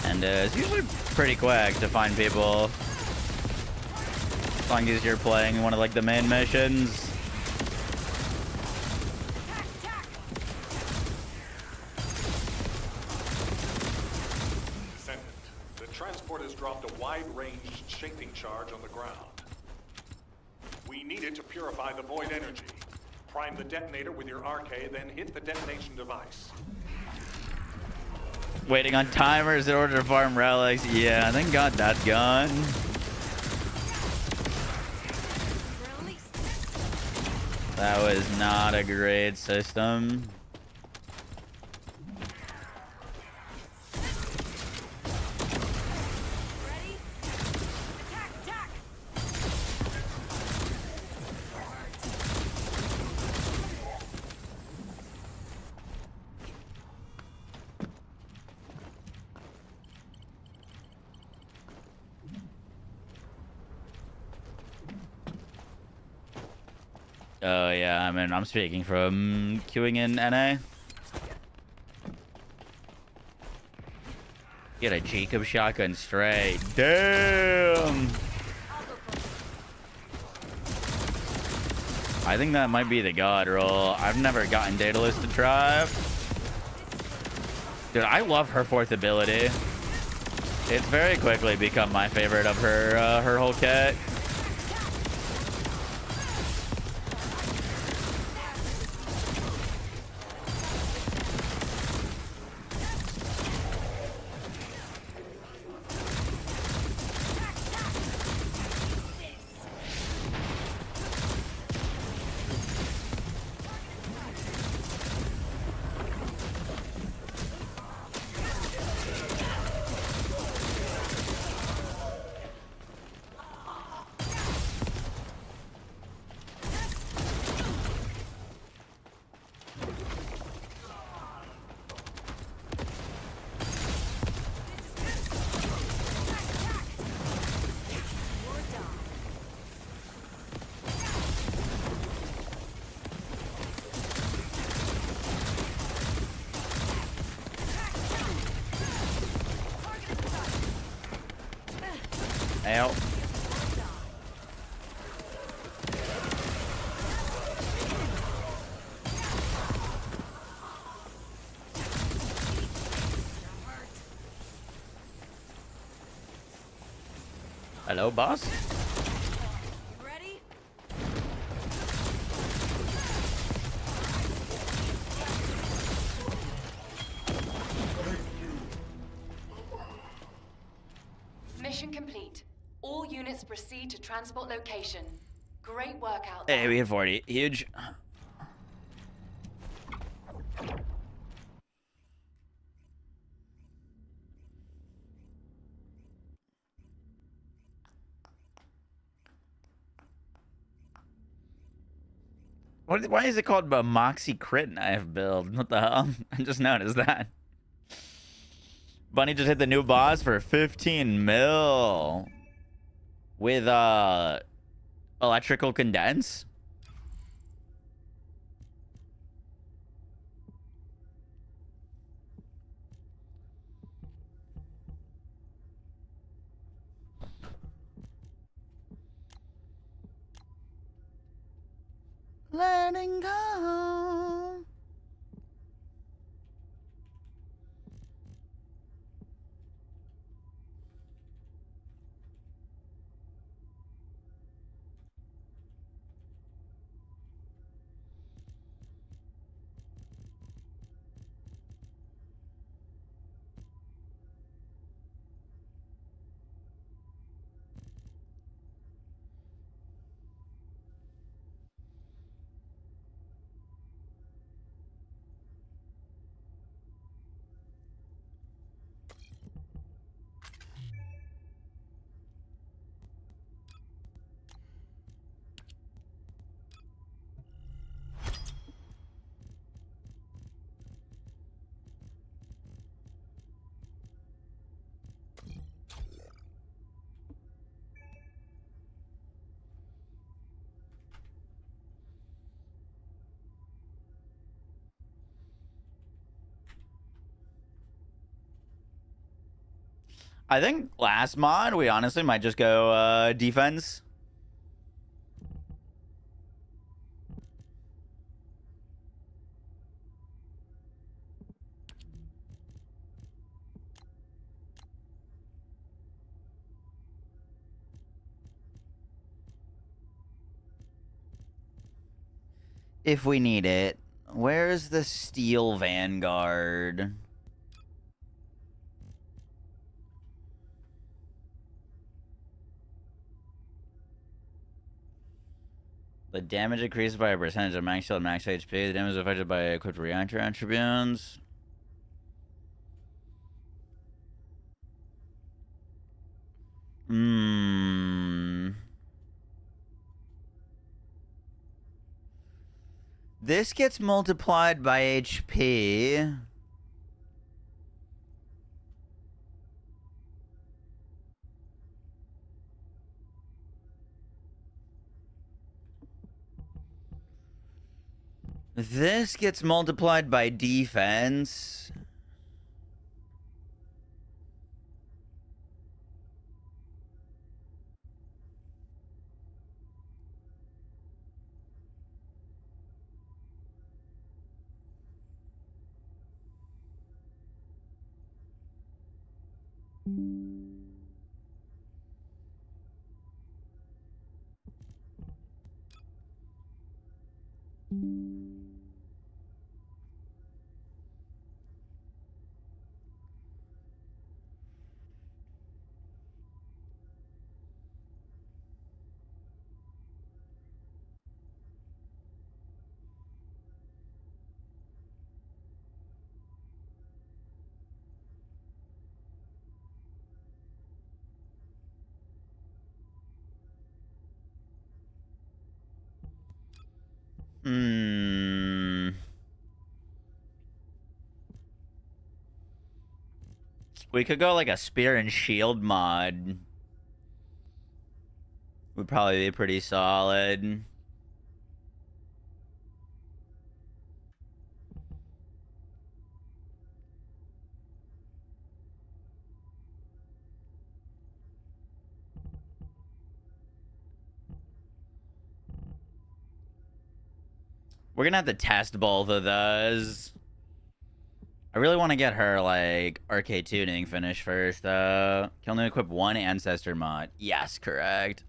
And it's usually pretty quick to find people. As long as you're playing one of like the main missions. Descendant, the transport has dropped a wide-range shaping charge on the ground. We need it to purify the void energy. Prime the detonator with your RK, then hit the detonation device. Waiting on timers in order to farm relics. Yeah, thank God that's gone. Release. That was not a great system. Ready? Attack! Attack! Oh yeah, I mean I'm speaking from queuing in NA. Get a Jacob shotgun straight. Damn! I'll go first. I think that might be the god roll. I've never gotten Daedalus to try. Dude, I love her 4th ability. It's very quickly become my favorite of her her whole kit. Ow. Hello, boss. Ready? Mission complete. All units proceed to transport location. Great work out there. Hey, we hit 40. Huge. Why is it called a Moxie Crit Knife build? What the hell? I just noticed that. Bunny just hit the new boss for 15 mil. With Electrical condense? Letting go. I think last mod, we honestly might just go defense. If we need it. Where's the Steel Vanguard? The damage increases by a percentage of max shield and max HP. The damage is affected by equipped reactor attributes. This gets multiplied by HP. This gets multiplied by defense. We could go like a spear and shield mod. Would probably be pretty solid. We're gonna have to test both of those. I really want to get her, like, arcade tuning finished first, though. Can only equip one ancestor mod. Yes, correct.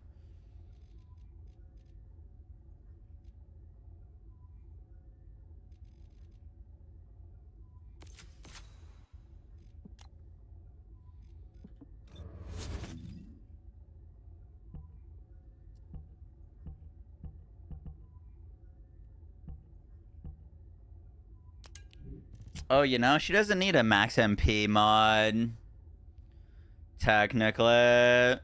Oh, you know, she doesn't need a max MP mod. Technically.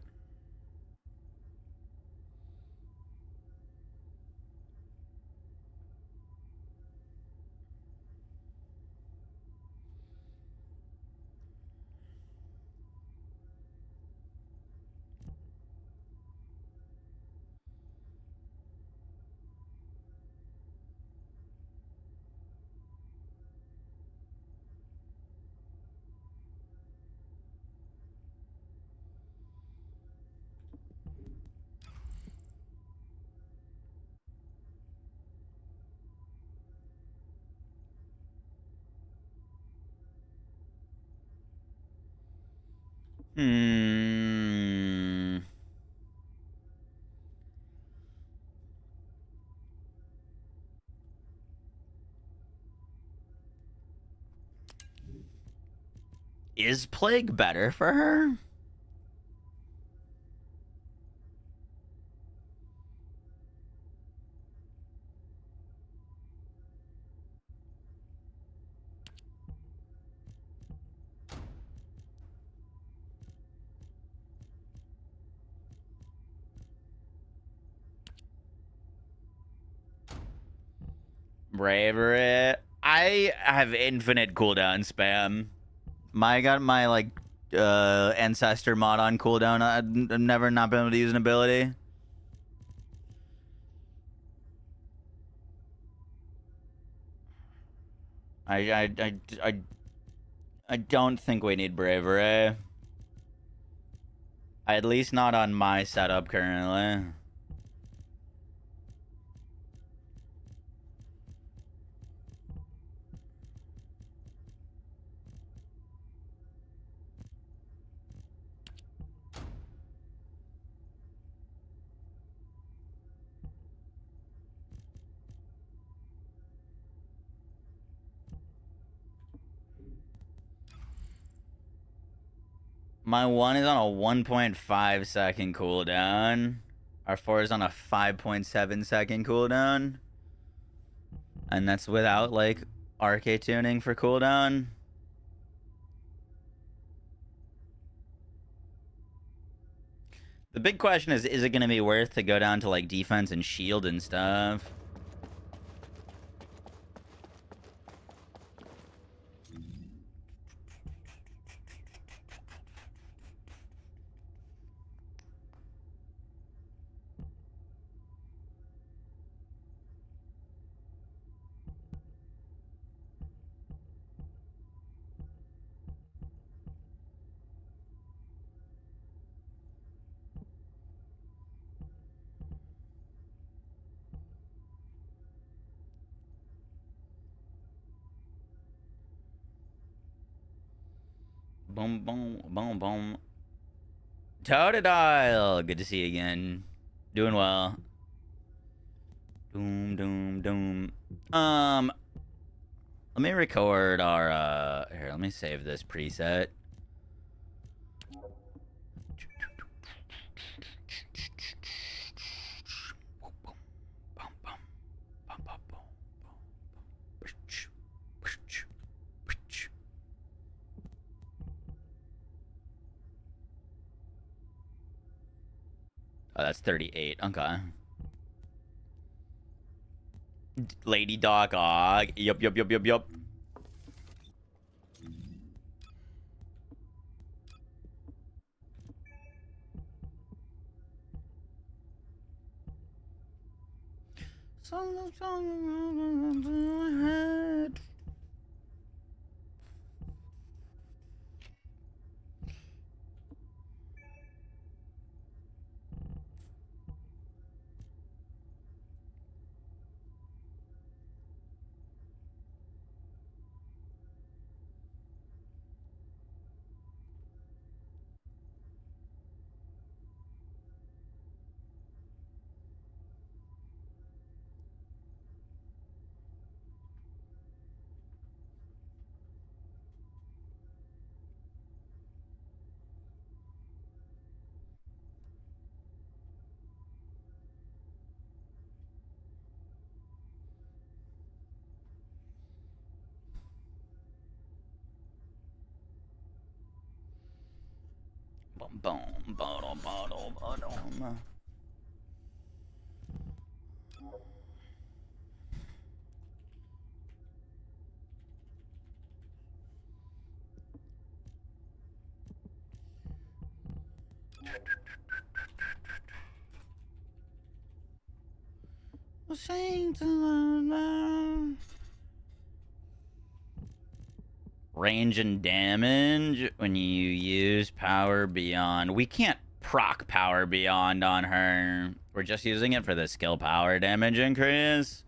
Hmm. Is Plague better for her? Bravery. I have infinite cooldown spam. I got my like ancestor mod on cooldown. I've never not been able to use an ability. I don't think we need bravery. At least not on my setup currently. My 1 is on a 1.5 second cooldown. Our 4 is on a 5.7 second cooldown. And that's without, like, RK tuning for cooldown. The big question is it going to be worth to go down to, like, defense and shield and stuff? Boom, boom, boom, boom. Totodile! Good to see you again. Doing well. Doom, doom, doom. Let me record our, here, let me save this preset. Oh, that's 38. Okay. Lady Dog. Yup, yup, yup, yup, yup. Boom, boom, bottom, bottom, bottom. Range and damage when you use power beyond. We can't proc power beyond on her. We're just using it for the skill power damage increase.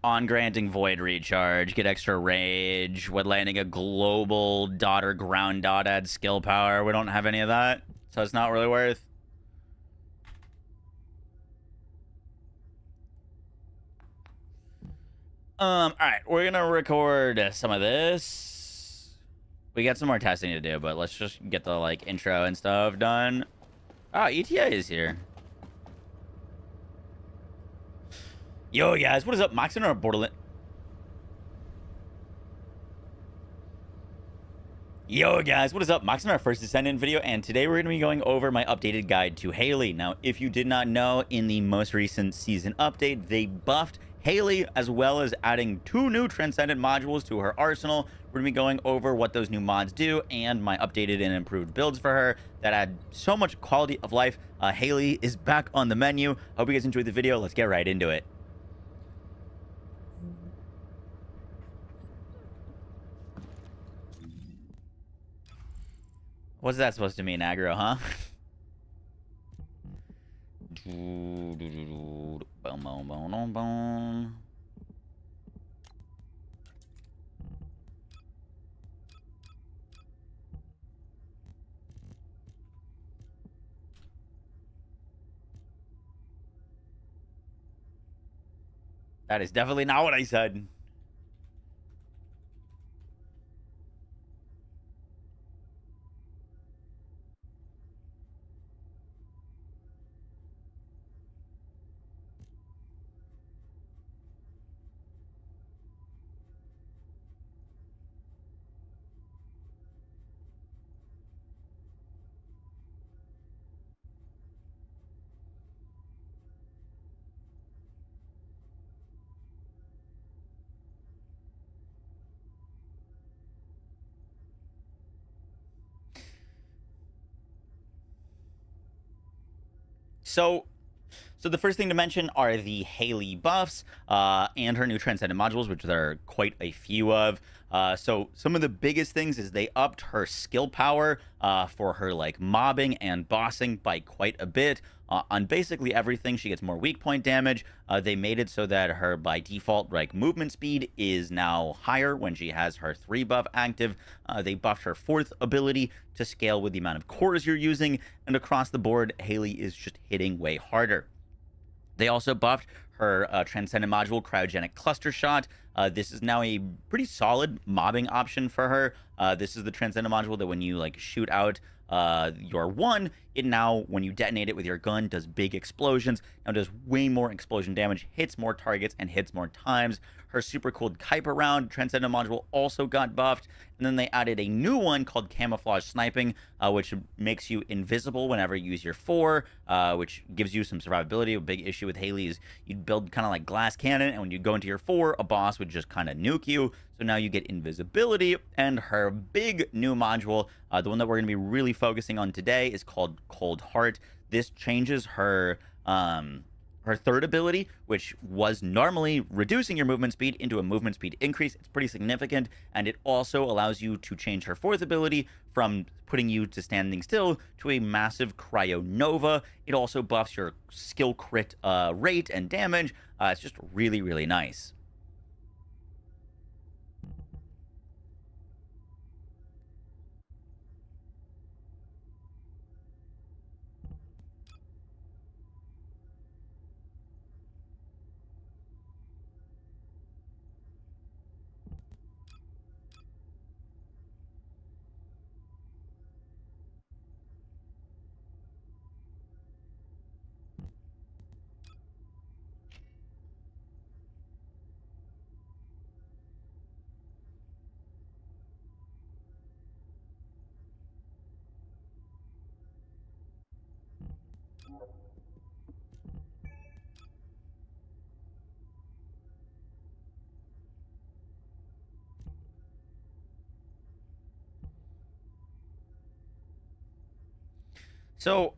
On granting Void Recharge, get extra rage. When landing a global dot or ground dot, add skill power. We don't have any of that, so it's not really worth. All right, we're gonna record some of this. We got some more testing to do, but let's just get the like intro and stuff done. Oh, ETA is here. Yo, guys, what is up? Moxon or Borderland? Yo, guys, what is up? Moxon, our first Descendant video, and today we're going to be going over my updated guide to Hailey. Now, if you did not know, in the most recent season update, they buffed Hailey, as well as adding 2 new Transcendent modules to her arsenal. We're going to be going over what those new mods do and my updated and improved builds for her that add so much quality of life. Hailey is back on the menu. Hope you guys enjoyed the video. Let's get right into it. What's that supposed to mean, aggro, huh? That is definitely not what I said. So the first thing to mention are the Hailey buffs and her new Transcendent modules, which there are quite a few of. So some of the biggest things is they upped her skill power for her like mobbing and bossing by quite a bit. On basically everything, she gets more weak point damage. They made it so that her by default like movement speed is now higher when she has her 3 buff active. They buffed her 4th ability to scale with the amount of cores you're using, and across the board, Hailey is just hitting way harder. They also buffed her Transcendent module, Cryogenic Cluster Shot. This is now a pretty solid mobbing option for her. This is the Transcendent module that when you like shoot out your 1, it now, when you detonate it with your gun, does big explosions. Now does way more explosion damage, hits more targets, and hits more times. Her super cool Kuiper round Transcendent module also got buffed. And then they added a new one called Camouflage Sniping, which makes you invisible whenever you use your 4, which gives you some survivability. A big issue with Hailey is you'd build kind of like glass cannon, and when you go into your 4, a boss would just kind of nuke you. So now you get invisibility, and her big new module, the one that we're going to be really focusing on today, is called Cold Heart. This changes her her 3rd ability, which was normally reducing your movement speed, into a movement speed increase. It's pretty significant, and it also allows you to change her 4th ability from putting you to standing still to a massive Cryo Nova. It also buffs your skill crit rate and damage. It's just really, really nice. So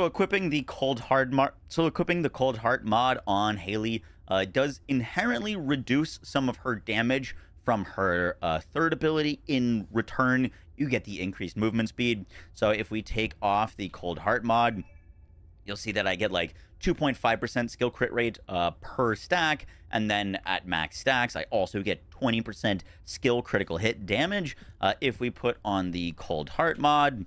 equipping the Cold Heart mod on Hailey does inherently reduce some of her damage from her 3rd ability. In return, you get the increased movement speed. So if we take off the Cold Heart mod, you'll see that I get like 2.5% skill crit rate per stack. And then at max stacks, I also get 20% skill critical hit damage. If we put on the Cold Heart mod,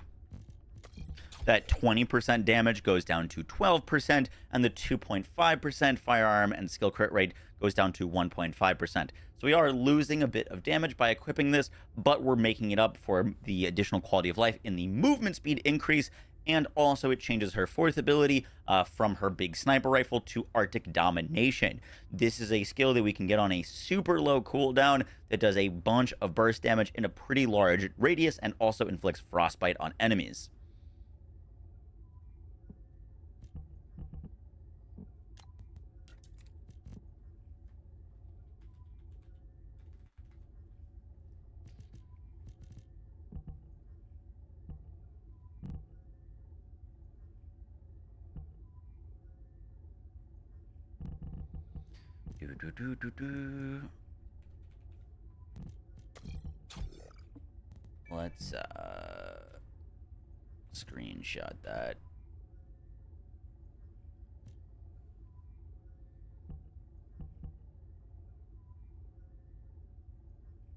that 20% damage goes down to 12%, and the 2.5% firearm and skill crit rate goes down to 1.5%. So we are losing a bit of damage by equipping this, but we're making it up for the additional quality of life in the movement speed increase, and also it changes her fourth ability from her big sniper rifle to Arctic Domination. This is a skill that we can get on a super low cooldown that does a bunch of burst damage in a pretty large radius and also inflicts frostbite on enemies. Let's screenshot that.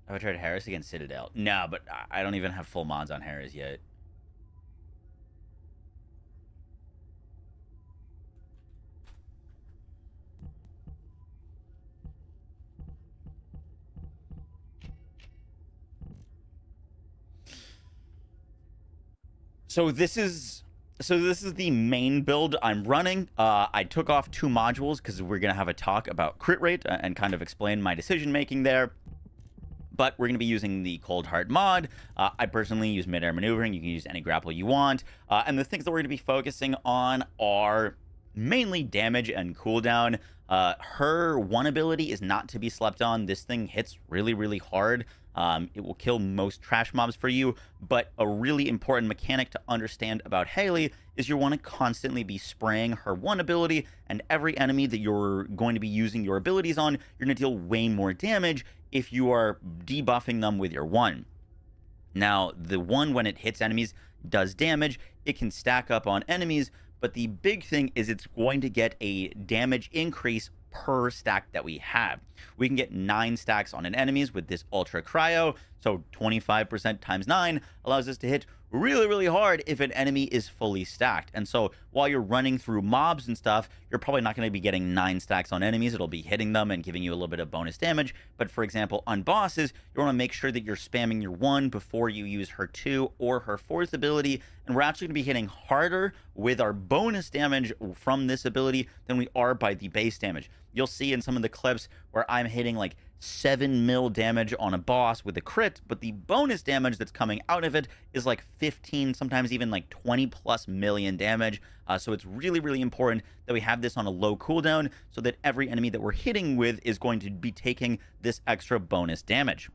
Have I tried Harris against Citadel? No, but I don't even have full mods on Harris yet. So this is the main build I'm running. I took off 2 modules because we're gonna have a talk about crit rate and kind of explain my decision making there. But we're gonna be using the Cold Heart mod. I personally use mid-air maneuvering. You can use any grapple you want. And the things that we're gonna be focusing on are mainly damage and cooldown. Her one ability is not to be slept on. This thing hits really, really hard. It will kill most trash mobs for you, but a really important mechanic to understand about Hailey is you want to constantly be spraying her one ability, and every enemy that you're going to be using your abilities on, you're going to deal way more damage if you are debuffing them with your one. Now, the one, when it hits enemies, does damage. It can stack up on enemies, but the big thing is it's going to get a damage increase per stack that we have. We can get 9 stacks on an enemies with this Ultra Cryo, so 25% times 9 allows us to hit really, really hard if an enemy is fully stacked. And so while you're running through mobs and stuff, you're probably not going to be getting 9 stacks on enemies. It'll be hitting them and giving you a little bit of bonus damage. But for example, on bosses, you want to make sure that you're spamming your 1 before you use her 2 or her 4th ability. And we're actually going to be hitting harder with our bonus damage from this ability than we are by the base damage. You'll see in some of the clips where I'm hitting like 7 mil damage on a boss with a crit, but the bonus damage that's coming out of it is like 15, sometimes even like 20 plus million damage. So it's really, really important that we have this on a low cooldown so that every enemy that we're hitting with is going to be taking this extra bonus damage.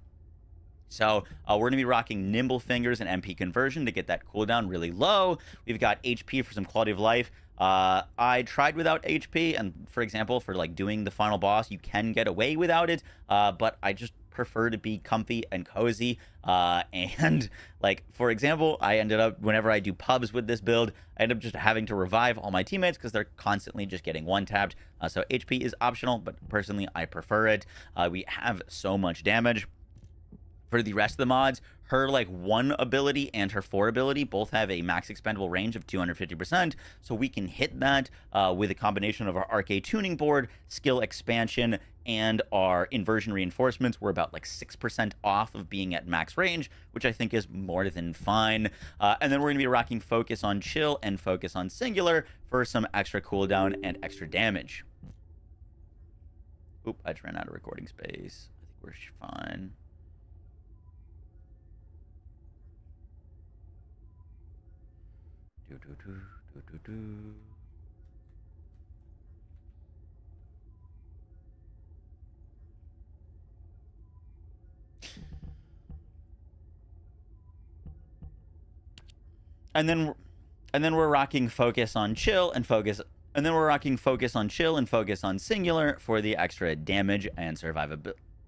So we're going to be rocking Nimble Fingers and MP Conversion to get that cooldown really low. We've got HP for some quality of life. I tried without HP, and for example, for like doing the final boss, you can get away without it, but I just prefer to be comfy and cozy. And like, for example, I ended up, whenever I do pubs with this build, I end up just having to revive all my teammates because they're constantly just getting one-tapped. So HP is optional, but personally, I prefer it. We have so much damage. For the rest of the mods, her like 1 ability and her 4 ability both have a max expendable range of 250%, so we can hit that with a combination of our RK tuning board, skill expansion, and our inversion reinforcements. We're about like 6% off of being at max range, which I think is more than fine. And then we're going to be rocking Focus on Chill and Focus on Singular for some extra cooldown and extra damage. Oop, I just ran out of recording space. I think we're fine. And then we're rocking Focus on Chill and Focus, and then we're rocking Focus on Chill and Focus on Singular for the extra damage and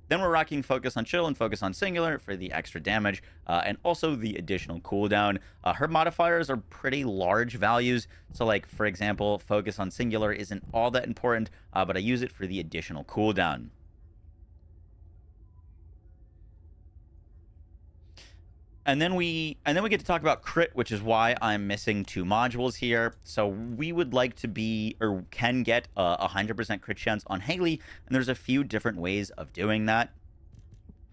Then we're rocking Focus on Chill and Focus on Singular for the extra damage and also the additional cooldown. Her modifiers are pretty large values. So, like, for example, Focus on Singular isn't all that important, but I use it for the additional cooldown. And then we get to talk about crit, which is why I'm missing 2 modules here. So we would like to be, or can get, 100% crit chance on Hailey, and there's a few different ways of doing that.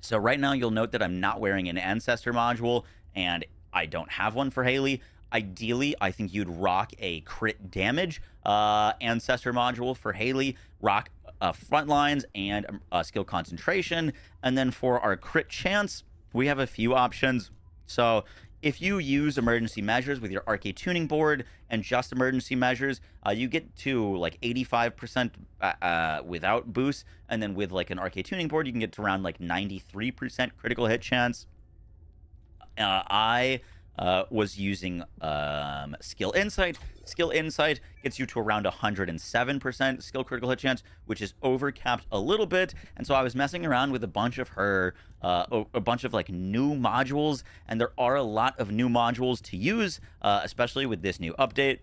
So right now you'll note that I'm not wearing an Ancestor module, and I don't have one for Hailey. Ideally, I think you'd rock a crit damage Ancestor module for Hailey, rock front lines and skill concentration, and then for our crit chance, we have a few options. So if you use emergency measures with your RK tuning board and just emergency measures, you get to like 85% without boost, and then with like an RK tuning board, you can get to around like 93% critical hit chance. I was using Skill Insight. Skill Insight gets you to around 107% skill critical hit chance, which is overcapped a little bit. And so I was messing around with a bunch of her, a bunch of like new modules, and there are a lot of new modules to use, especially with this new update.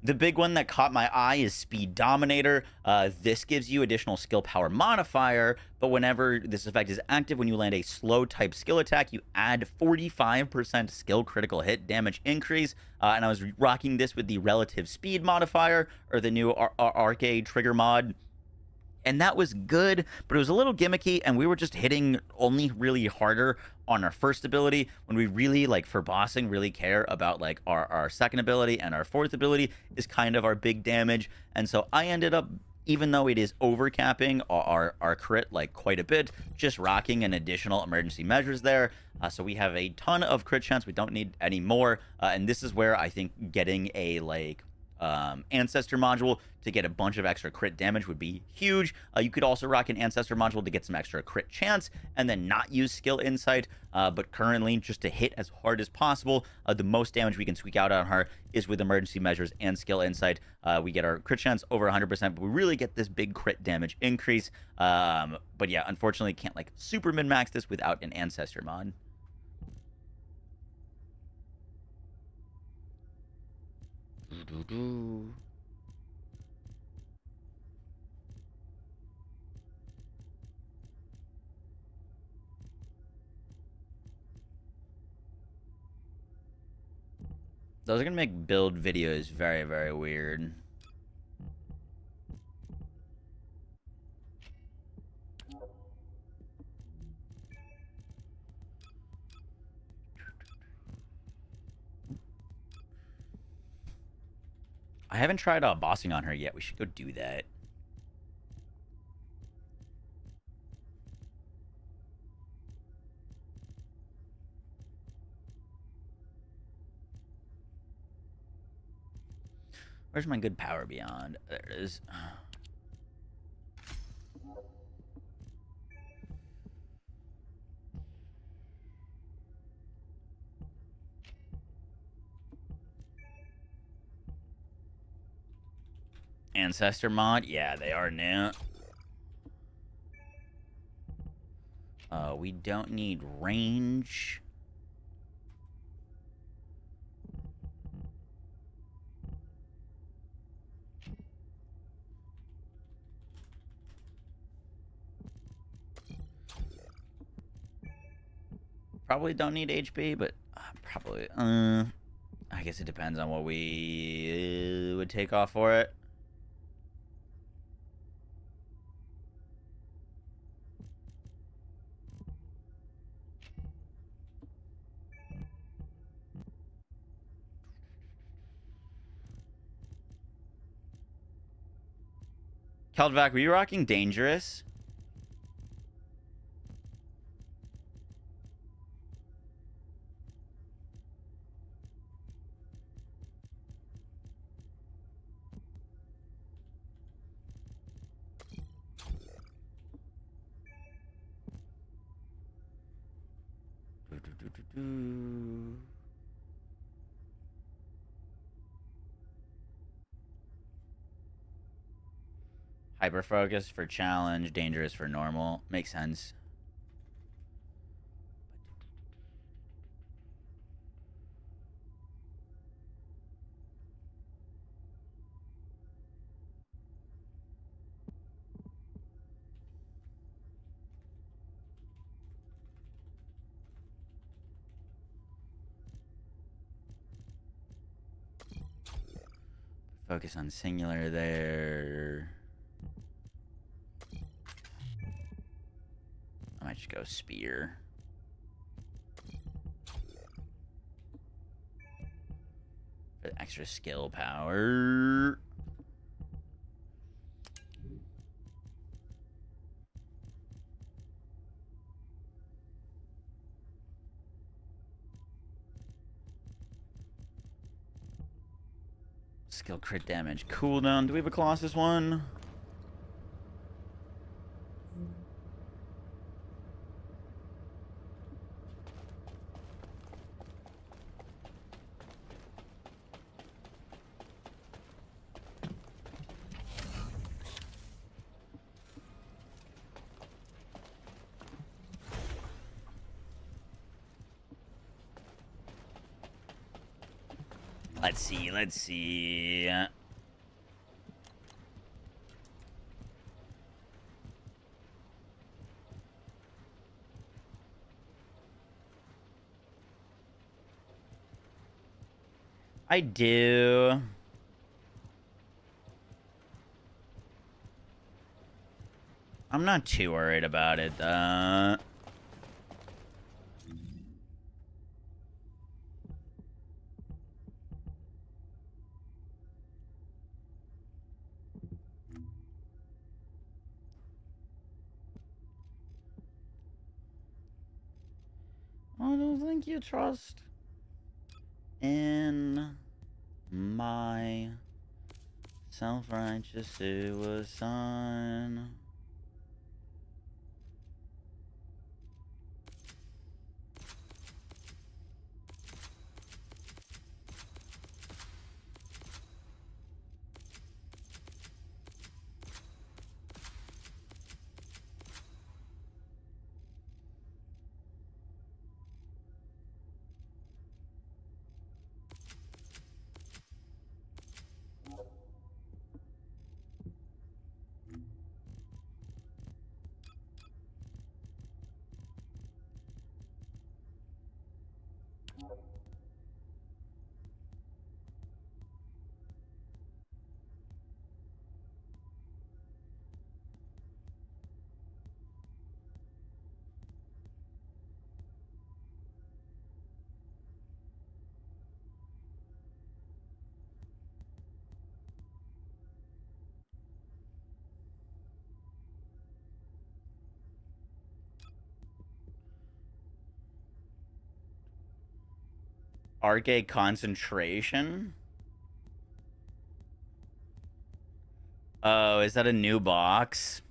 The big one that caught my eye is Speed Dominator. This gives you additional skill power modifier, but whenever this effect is active, when you land a slow type skill attack, you add 45% skill critical hit damage increase. And I was rocking this with the relative speed modifier, or the new RK trigger mod. And that was good, but it was a little gimmicky, and we were just hitting only really harder on our first ability, when we really, like, for bossing, really care about, like, our second ability, and our fourth ability is kind of our big damage. And so I ended up, even though it is overcapping our crit, like, quite a bit, just rocking an additional emergency measures there. So we have a ton of crit chance. We don't need any more. And this is where I think getting a, like, Ancestor module to get a bunch of extra crit damage would be huge. You could also rock an Ancestor module to get some extra crit chance and then not use Skill Insight, but currently, just to hit as hard as possible, the most damage we can tweak out on her is with emergency measures and Skill Insight. We get our crit chance over 100%, but we really get this big crit damage increase. But yeah, unfortunately, can't like super min-max this without an Ancestor mod. Those are gonna make build videos very, very weird. I haven't tried bossing on her yet. We should go do that. Where's my good power beyond? There it is. Ancestor mod? Yeah, they are new. We don't need range. Probably don't need HP, but probably, I guess it depends on what we would take off for it. Keldvac, were you rocking Dangerous? do. Hyper focus for challenge, dangerous for normal. Makes sense. Focus on singular there. I might just go spear. For the extra skill power. Skill crit damage cooldown. Do we have a Colossus one? Let's see. I do. I'm not too worried about it, though. I don't think you trust in my self-righteous suicide. Arcade concentration? Oh, is that a new box?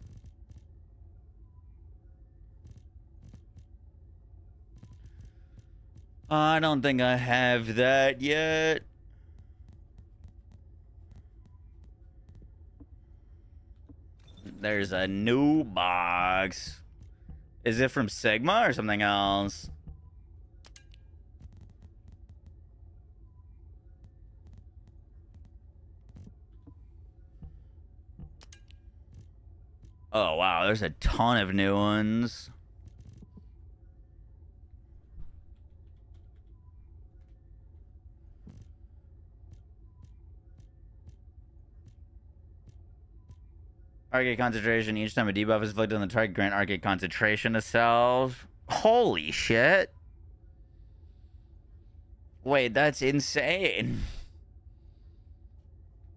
I don't think I have that yet. There's a new box. Is it from Sigma or something else? Oh, wow. There's a ton of new ones. Arcade concentration. Each time a debuff is inflicted on the target, grant arcade concentration to self. Holy shit. Wait, that's insane.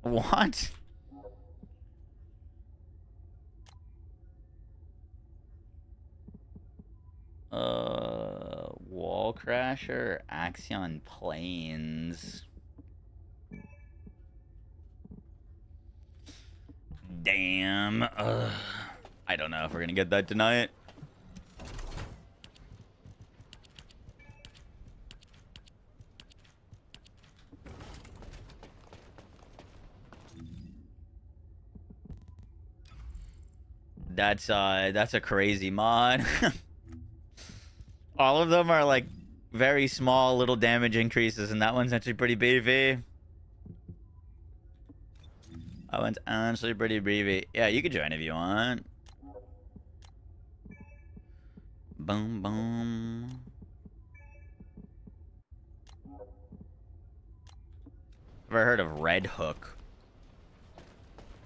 What? Wall Crasher, Axion Planes. Damn. I don't know if we're gonna get that tonight. That's a crazy mod. All of them are like very small little damage increases, and that one's actually pretty beefy. That one's honestly pretty beefy. Yeah, you could join if you want. Boom, boom. Ever heard of Red Hook?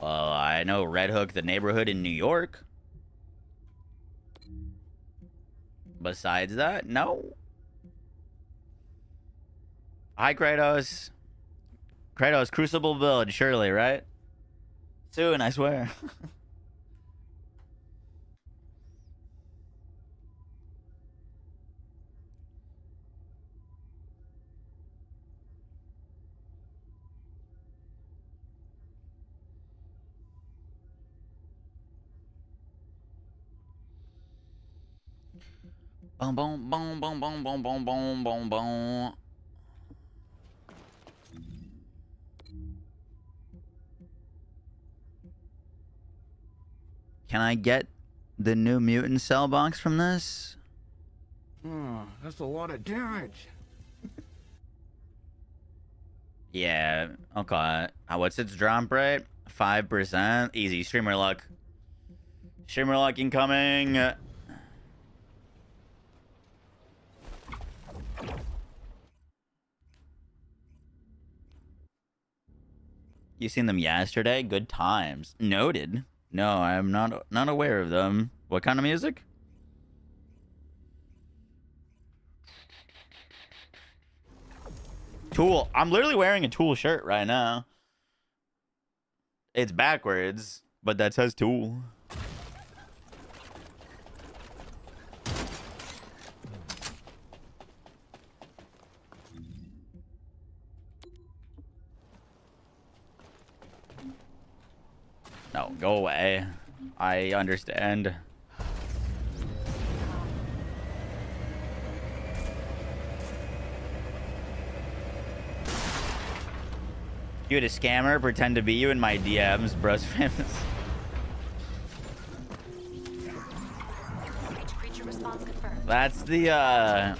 Well, I know Red Hook, the neighborhood in New York. Besides that, no. Hi, Kratos. Kratos, Crucible build, surely, right? Soon, I swear. Boom, boom, boom, boom, boom, boom, boom, boom, boom, boom. Can I get the new mutant cell box from this? Oh, that's a lot of damage. Yeah, okay. What's its drop rate? 5%. Easy. Streamer luck. Streamer luck incoming. You seen them yesterday? Good times. Noted. No, I'm not aware of them. What kind of music? Tool. I'm literally wearing a Tool shirt right now. It's backwards, but that says Tool. No, go away. I understand. You had a scammer pretend to be you in my DMs, bros. Creature response confirmed. That's the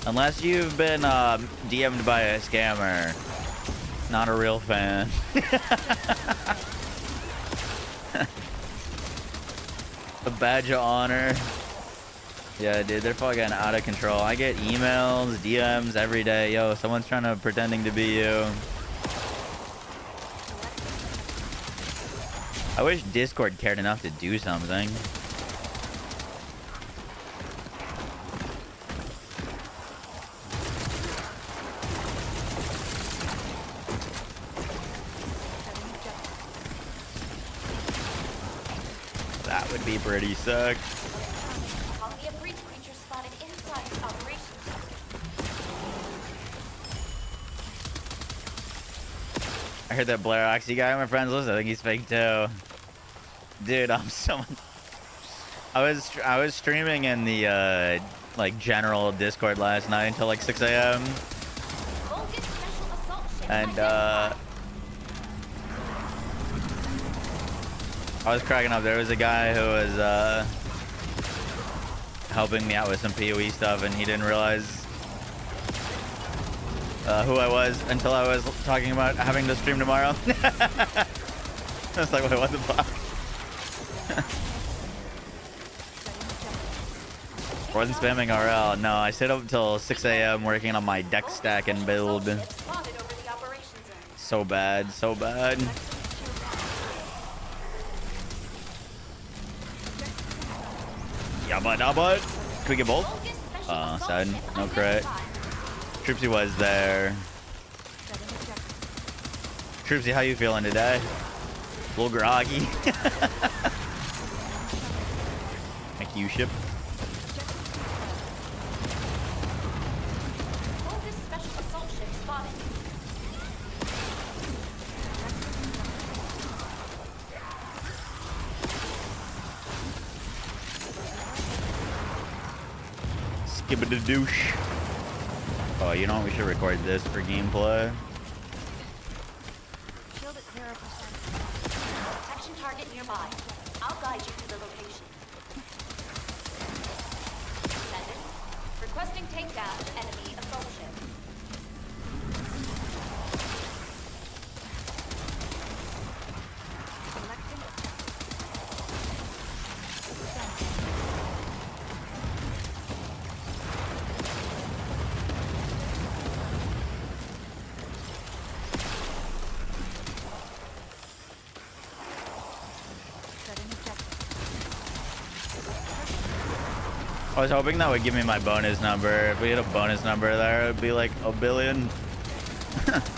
unless you've been DM'd by a scammer, not a real fan. A badge of honor. Yeah, dude, they're fucking out of control. I get emails, DMs every day. Yo, someone's trying to pretending to be you. I wish Discord cared enough to do something. That would be pretty sick. Colony of breach creatures spotted inside its operations center. I heard that Blair Oxy guy on my friends list. I think he's fake too. Dude, I'm so. I was streaming in the like general Discord last night until like 6 a.m. Vulcan special assault ship and identified. I was cracking up. There was a guy who was helping me out with some PoE stuff, and he didn't realize who I was until I was talking about having to stream tomorrow. I was like, wait, what the fuck? Wasn't spamming RL. No, I stayed up until 6 a.m. working on my deck stack and build. Spotted over the operations zone. So bad, so bad. Yabba dabba. Can we get both? Vulcan special assault Sad. ship No crit. identified. Troopsy was there. Troopsy, how you feeling today? A little groggy. Thank you, ship. Vulcan special assault ship spotted. Give it a douche. Oh, you know what? We should record this for gameplay. Shield at 0%. Action target nearby. I'll guide you to the location. Descendant. Requesting takedown enemy assault ship. Selecting setting objective. I was hoping that would give me my bonus number. If we had a bonus number there, it would be like a billion. Descendant.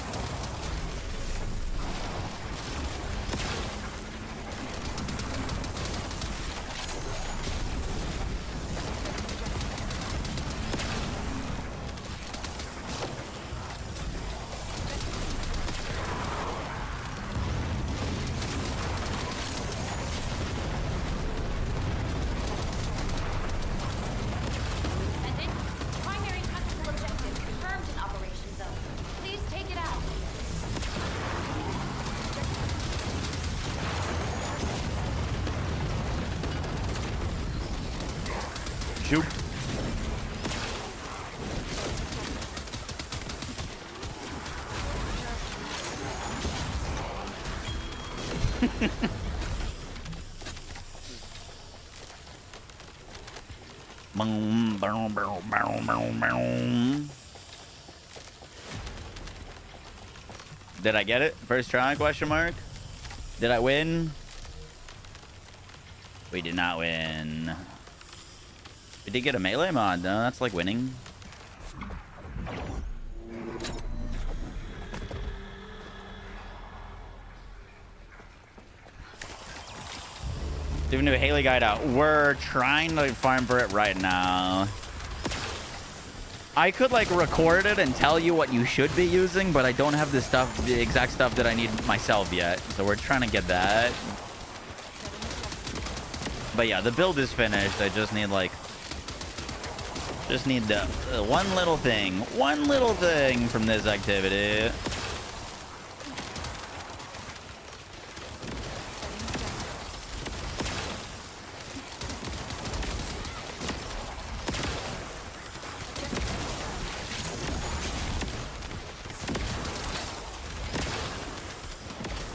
Primary tactical objective confirmed in Operation Zone. Please take it out. Shoot. Boom, boom, boom, boom, boom, boom. Did I get it? First try? Question mark. Did I win? We did not win. We did get a melee mod though. That's like winning. Even new Hailey guide out. We're trying to farm for it right now. I could like record it and tell you what you should be using, but I don't have the stuff, the exact stuff that I need myself yet. So we're trying to get that. But yeah, the build is finished. I just need like, the one little thing from this activity.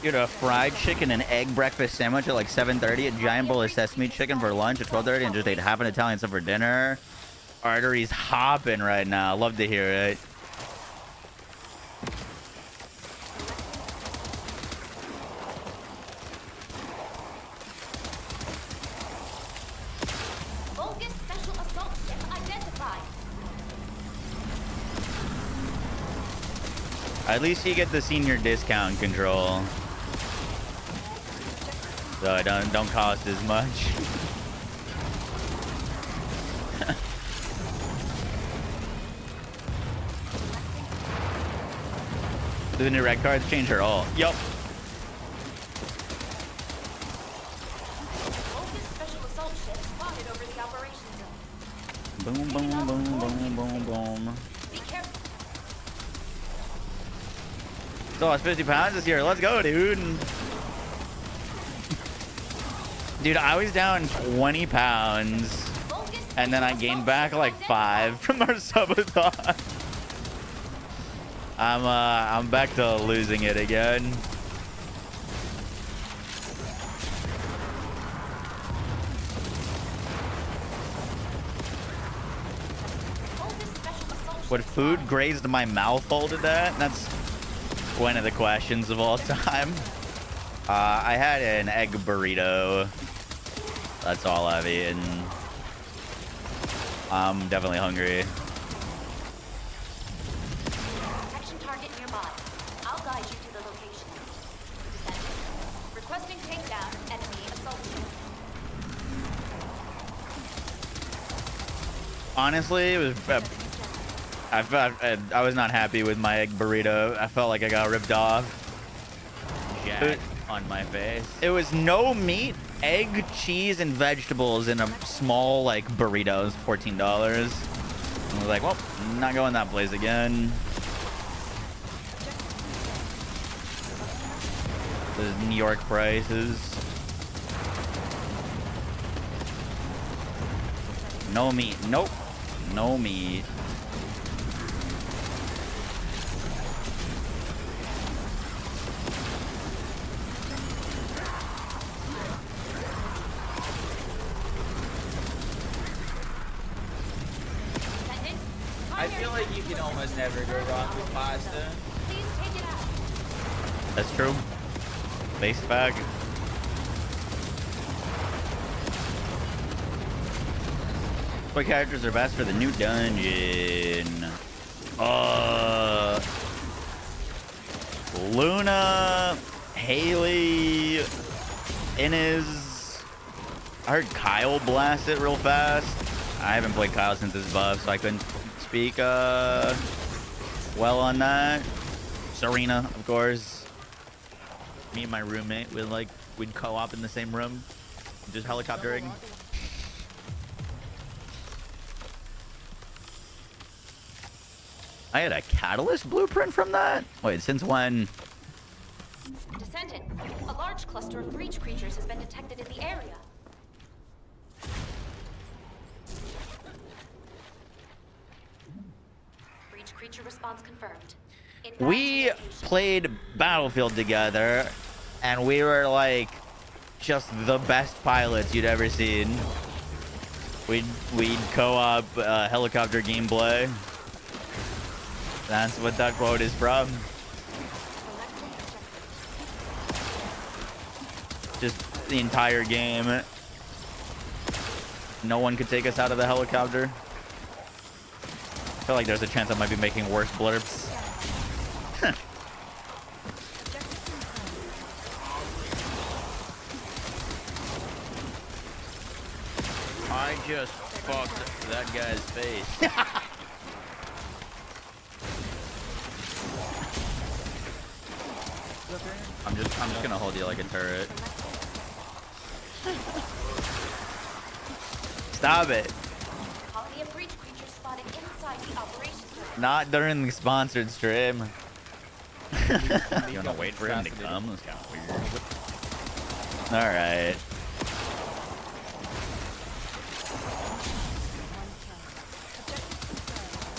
Dude, a fried chicken and egg breakfast sandwich at like 7:30, a giant bowl of sesame chicken for lunch at 12:30, and just ate half an Italian stuff for dinner. Arteries hopping right now. Love to hear it. Bogus special assault ship identified. At least you get the senior discount control. So it don't cost as much. Do the new red cards change her ult? Yup. Bogus special assault ship spotted over the operation zone. Boom, boom, boom, boom, boom, boom. Be careful. So lost 50 pounds this year. Let's go, dude. Dude, I was down 20 pounds. Bogus And then I gained back like 5 from our sabotage. I'm back to losing it again. What food grazed my mouth hole to that? That's one of the questions of all time. I had an egg burrito. That's all I've eaten. I'm definitely hungry. Action target nearby. I'll guide you to the location. Descendant. Requesting takedown enemy assault ship. Honestly, it was. I was not happy with my egg burrito. I felt like I got ripped off. Jack on my face. It was no meat, egg, cheese, and vegetables in a small like burrito. It was $14. I was like, well, not going that place again. Those New York prices. No meat. Nope. No meat. I feel like you can almost never go wrong with pasta. Please take it out. That's true. Base bag. What characters are best for the new dungeon? Luna, Hailey, Inez. I heard Kyle blast it real fast. I haven't played Kyle since his buff, so I couldn't speak well on that. Serena, of course. Me and my roommate we'd co-op in the same room, just helicoptering. I had a catalyst blueprint from that? Wait, since when? Descendant, a large cluster of breach creatures has been detected in the area. Breach creature response confirmed. Inbound We to location. played Battlefield together, and we were like just the best pilots you'd ever seen. We'd co-op helicopter gameplay. That's what that quote is from. Just the entire game. No one could take us out of the helicopter. I feel like there's a chance I might be making worse blurps. I just fucked that guy's face. I'm just gonna hold you like a turret. Stop it. Colony of breach creatures spotted inside the operations room. Not during the sponsored stream. You wanna wait for him to come? That's kind of weird. Alright.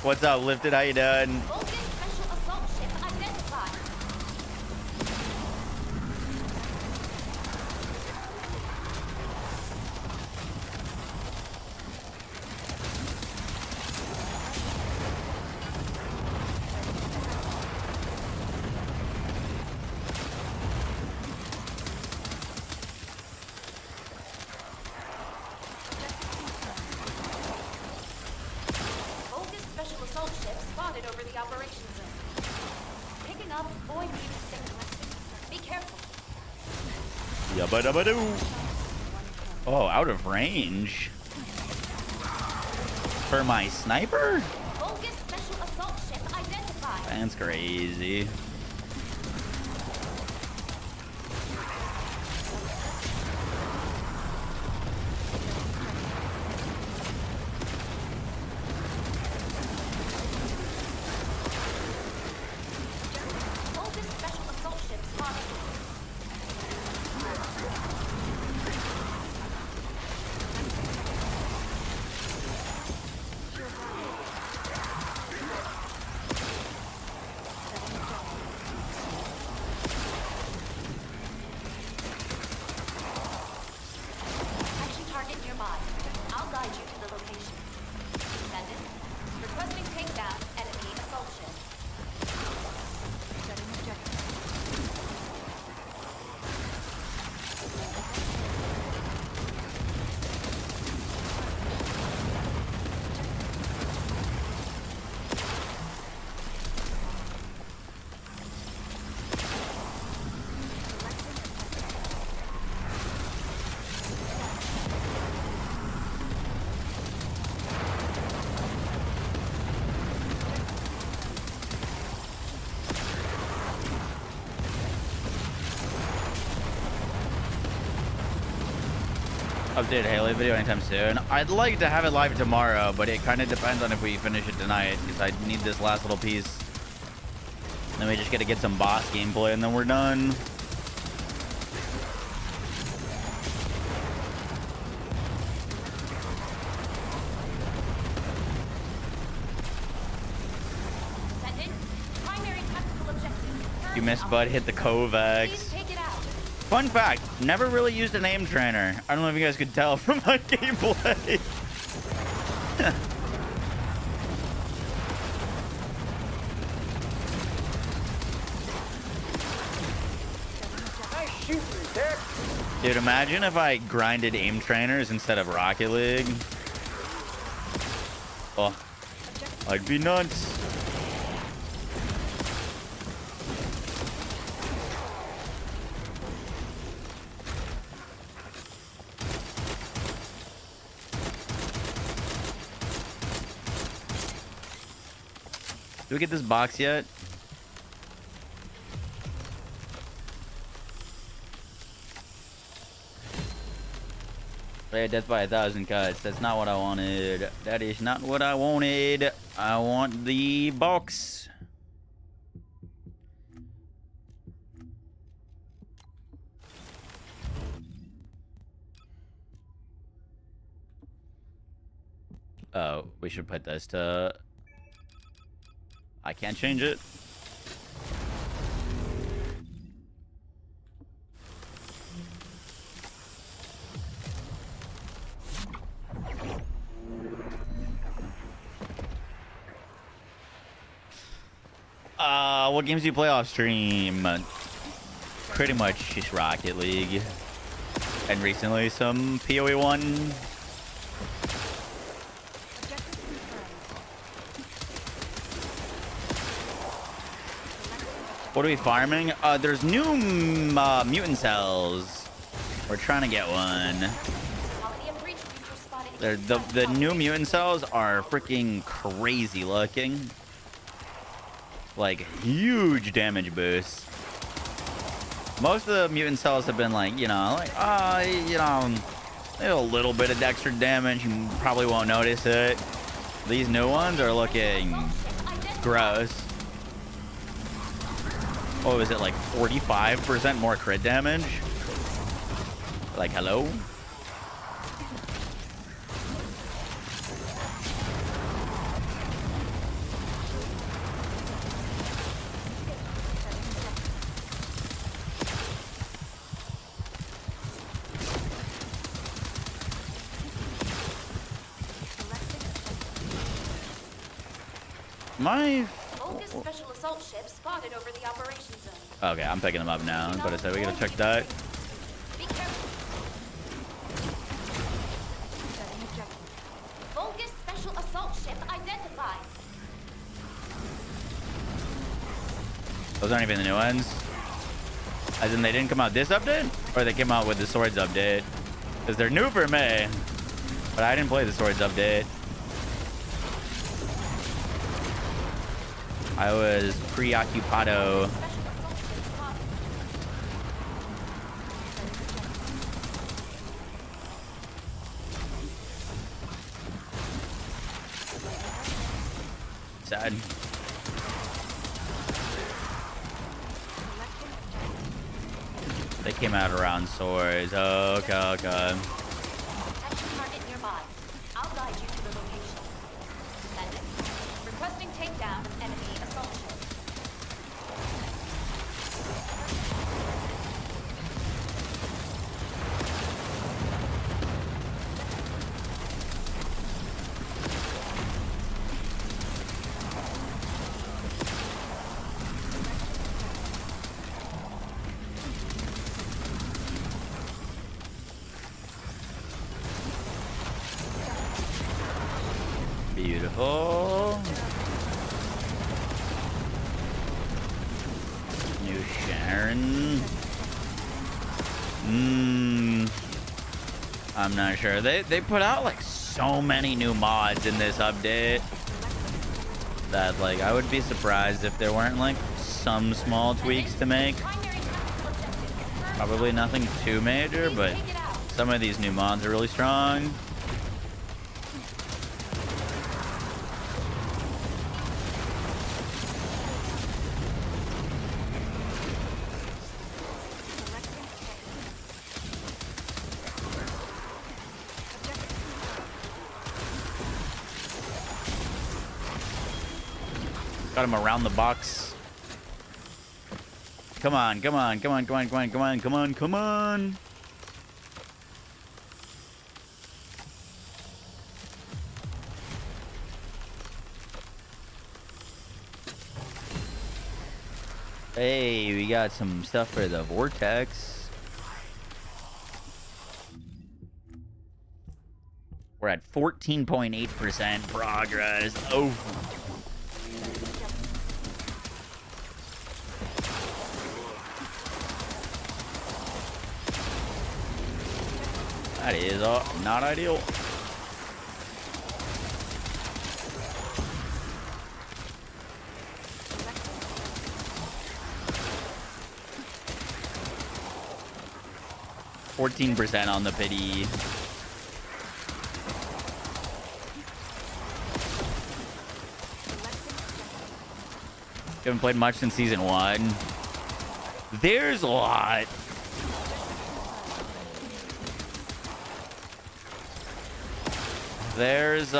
What's up, Lifted? How you doing? Vulcan special assault ship identified. Vulcan special assault ship spotted over the operations room. Picking up void mutant signals. Be careful. Yabba dabba doo. Oh, out of range. For my sniper? Vulcan special assault ship identified. That's crazy. Vulcan special assault ship spotted. update Hailey video anytime soon. I'd like to have it live tomorrow, but it kind of depends on if we finish it tonight, because I need this last little piece. Then we just got to get some boss gameplay, and then we're done. Descendant, primary tactical objective. You missed, bud. Hit the Kovacs. Please take it out. Fun fact, never really used an aim trainer. I don't know if you guys could tell from my gameplay. Nice shooting, Tech. Dude, imagine if I grinded aim trainers instead of Rocket League. Oh, I'd be nuts. Do we get this box yet? Hey, death by 1,000 cuts. That's not what I wanted. That is not what I wanted. I want the box. Oh, we should put this to... I can't change it. What games do you play off stream? Pretty much just Rocket League. And recently some PoE 1. What are we farming? There's new mutant cells. We're trying to get one. The new mutant cells are freaking crazy looking. Like, huge damage boosts. Most of the mutant cells have been like, they have a little bit of extra damage. You probably won't notice it. These new ones are looking gross. What was it, like 45% more crit damage? Like, hello? My... Focus special assault ship spotted over the operation zone. Okay, I'm picking them up now, but I said we gotta check that. Be careful. Focus special assault ship identified. Those aren't even the new ones. As in, they didn't come out this update? Or they came out with the Swords update? Because they're new for me. But I didn't play the Swords update. I was preoccupado. Sad. They came out around Swords. Okay, okay. Action target nearby. I'll guide you to the location. Descendant. Requesting takedown of enemy assault ship. Beautiful. New Sharon. I'm not sure. They put out like so many new mods in this update that like I would be surprised if there weren't like some small tweaks to make. Probably nothing too major, but Some of these new mods are really strong. Got him around the box. Come on, come on, come on, come on, come on, come on, come on, come on. Hey, we got some stuff for the vortex. We're at 14.8% progress. Oh. That is not ideal. %14 on the pity. Haven't played much since season 1. There's a lot. There's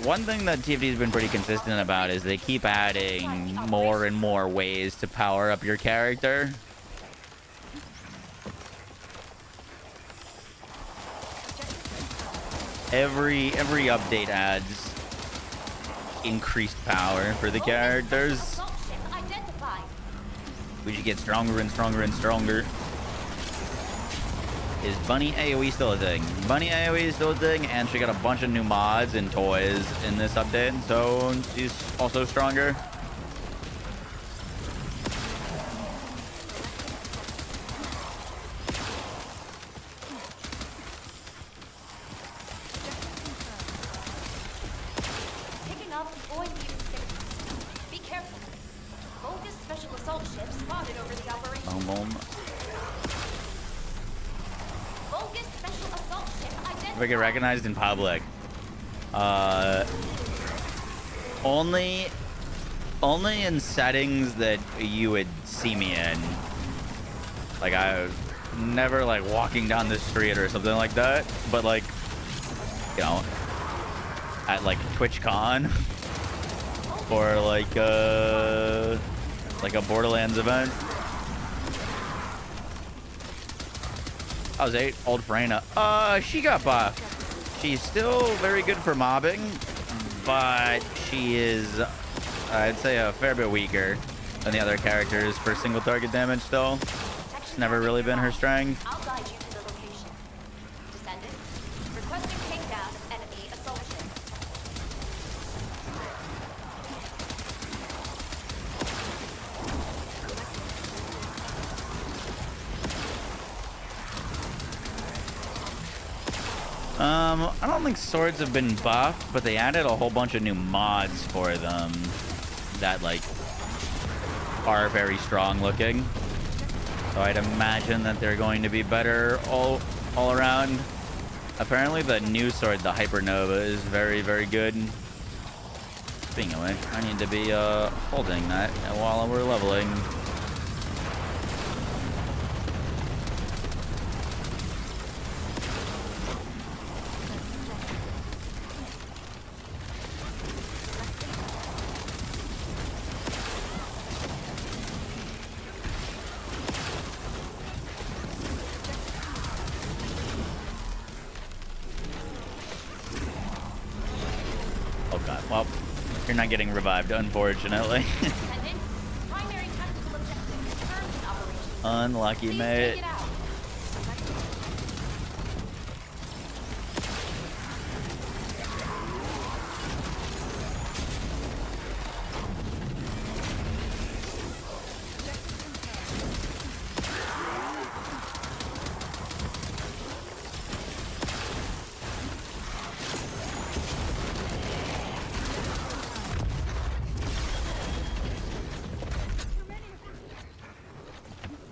one thing that TFD has been pretty consistent about is they keep adding more and more ways to power up your character. Every update adds increased power for the characters. We should get stronger and stronger and stronger. Is Bunny AoE still a thing? Bunny AoE is still a thing, and she got a bunch of new mods and toys in this update, so she's also stronger. Picking up deployed mutant signals. Be careful. Focus special assault ships spotted over the operation. Boom, boom. Focus special assault ship identified. If I get recognized in public, only in settings that you would see me in. Like I never like walking down the street or something like that, but like, you know, at like TwitchCon or like a Borderlands event. How's 8? Old Freyna. She got buffed. She's still very good for mobbing, but she is, I'd say, a fair bit weaker than the other characters for single target damage still. It's never really been her strength. I'll guide you to the location. Descendant, requesting takedown of enemy assault ship. I don't think swords have been buffed, but they added a whole bunch of new mods for them that like are very strong looking. So I'd imagine that they're going to be better all around. Apparently the new sword, the Hypernova, is very, very good. Speaking of which, I need to be holding that while we're leveling. Well, you're not getting revived, unfortunately. Descendant, primary tactical objective returned in operation. Unlucky, Please mate. take it out.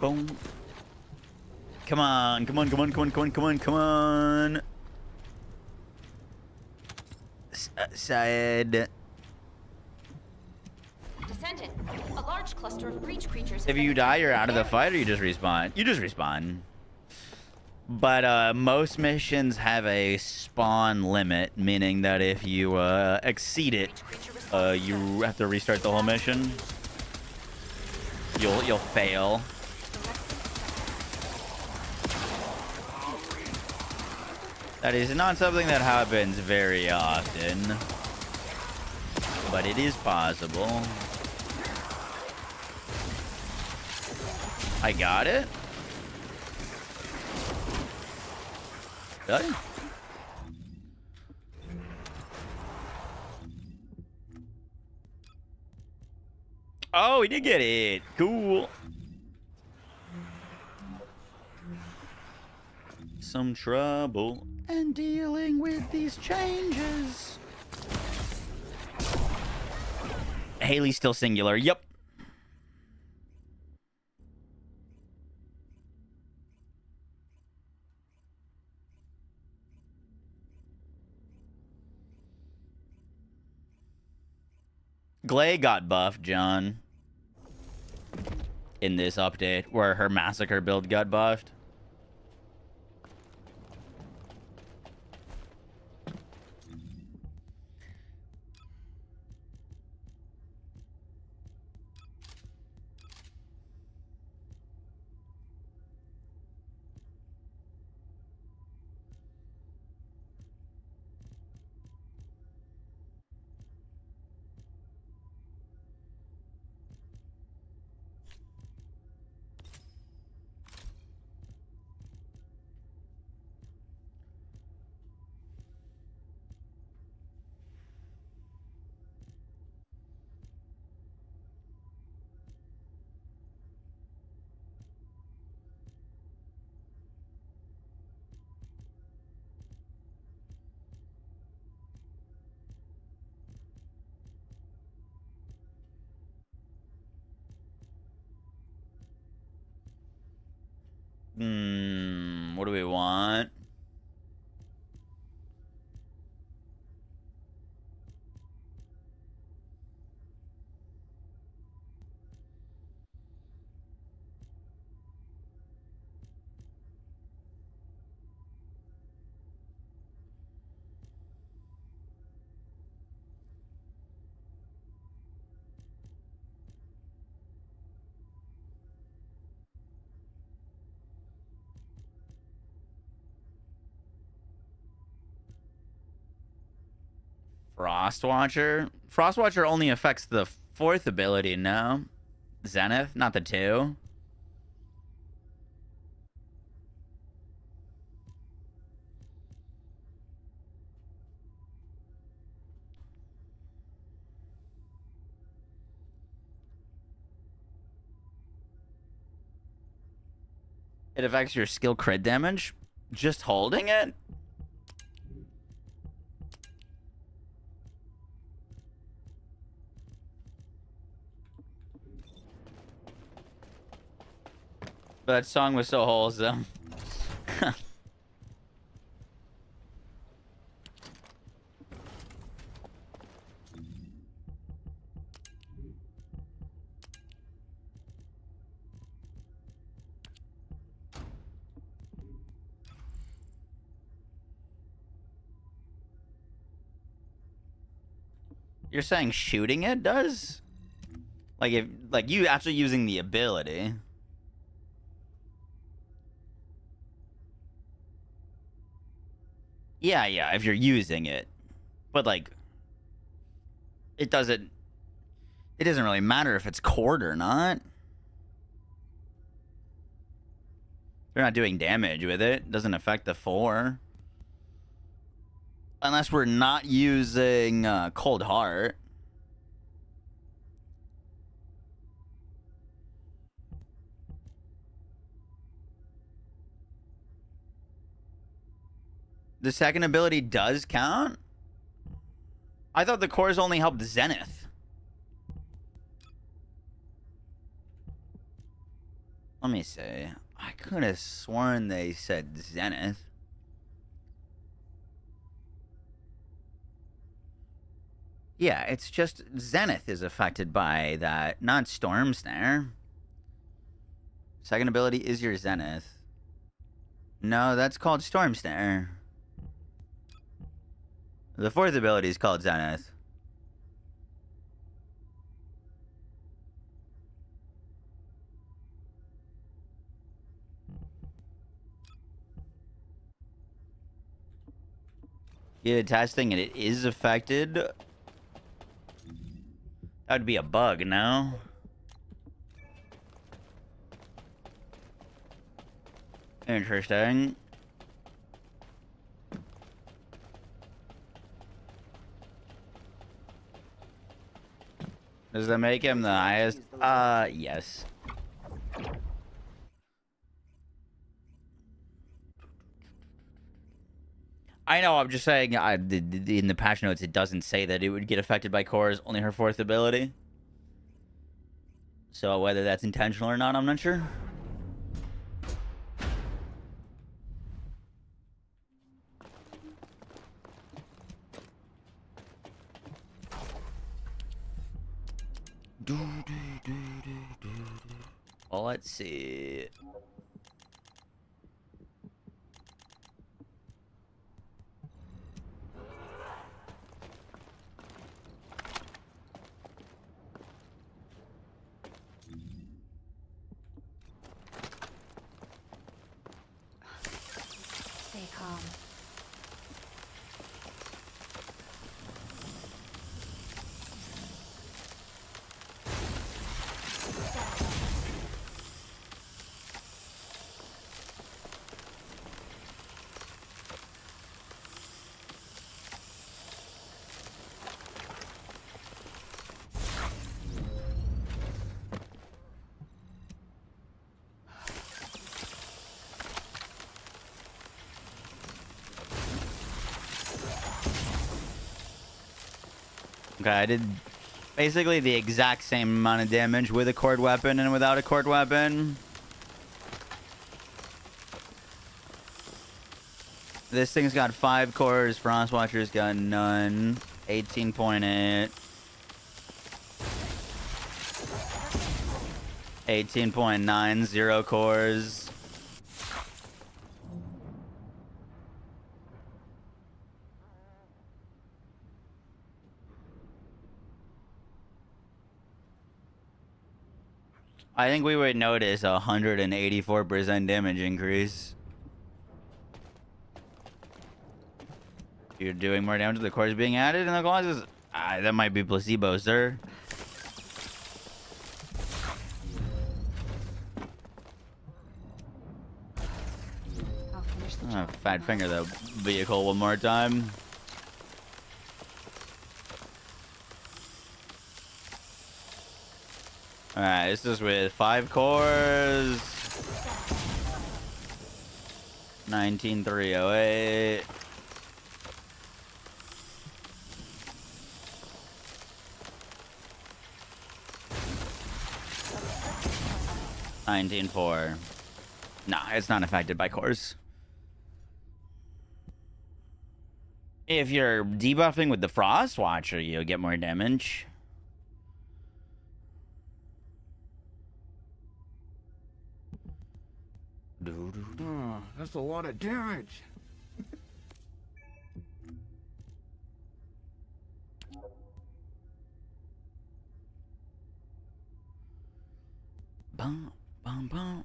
Boom. Come on, come on, come on, come on, come on, come on, come on. Side. Descendant, a large cluster of breach creatures. If you die, you're out of the fight, or you just respawn. You just respawn. But most missions have a spawn limit, meaning that if you exceed it, you have to restart the whole mission. You'll fail. That is not something that happens very often, but it is possible. I got it. Did I? Oh, we did get it. Cool. Some trouble and dealing with these changes. Hailey's still singular. Yep. Glay got buffed, John, in this update, where her massacre build got buffed. What do we want? Frostwatcher? Frostwatcher only affects the 4th ability, no? Zenith, not the 2. It affects your skill crit damage? Just holding it? That song was so wholesome. You're saying shooting it does? Like if you actually using the ability. Yeah, if you're using it. But like it doesn't really matter if it's cord or not. They're not doing damage with it. It doesn't affect the 4. Unless we're not using Cold Heart. The second ability does count? I thought the cores only helped Zenith. Let me see. I could have sworn they said Zenith. Yeah, it's just Zenith is affected by that, not Storm Snare. Second ability is your Zenith. No, that's called Storm Snare. The fourth ability is called Zenith. Yeah, testing and it is affected. That would be a bug, no? Interesting. Does that make him the highest? Yes. I know, I'm just saying, in the patch notes, it doesn't say that it would get affected by cores, only her fourth ability. So whether that's intentional or not, I'm not sure. Well, let's see. Stay calm. Okay, I did basically the exact same amount of damage with a cord weapon and without a cord weapon. This thing's got 5 cores. Frostwatcher's got none. 18.8. 18.90 cores. I think we would notice a 184% damage increase. You're doing more damage to the cores being added in the causes? That might be placebo, sir. I'll finish the job. Fat finger the vehicle one more time. Alright, this is with 5 cores. 19308. $19.4. Nah, it's not affected by cores. If you're debuffing with the Frost Watcher, you'll get more damage. Oh, that's a lot of damage. Bum, bum, bum.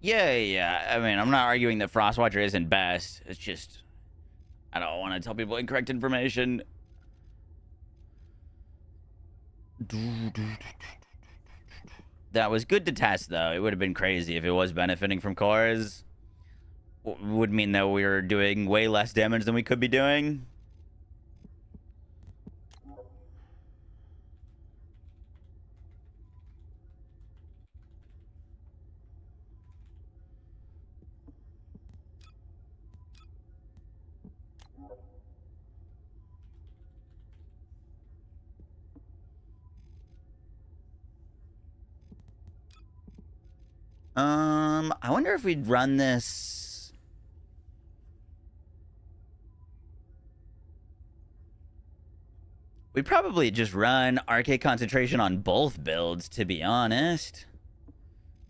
Yeah. I mean, I'm not arguing that Frostwatcher isn't best. It's just, I don't want to tell people incorrect information. That was good to test, though. It would have been crazy if it was benefiting from cores. Would mean that we were doing way less damage than we could be doing. I wonder if we'd run this. We'd probably just run RK concentration on both builds, to be honest.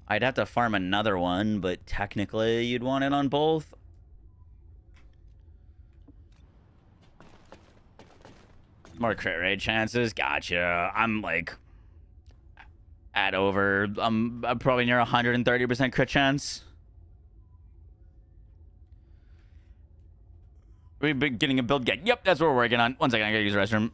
I'd have to farm another one, but technically you'd want it on both. More crit rate chances. Gotcha. I'm like at over. I'm probably near 130% crit chance. We've been getting a build get. Yep, that's what we're working on. 1 second, I gotta use the restroom.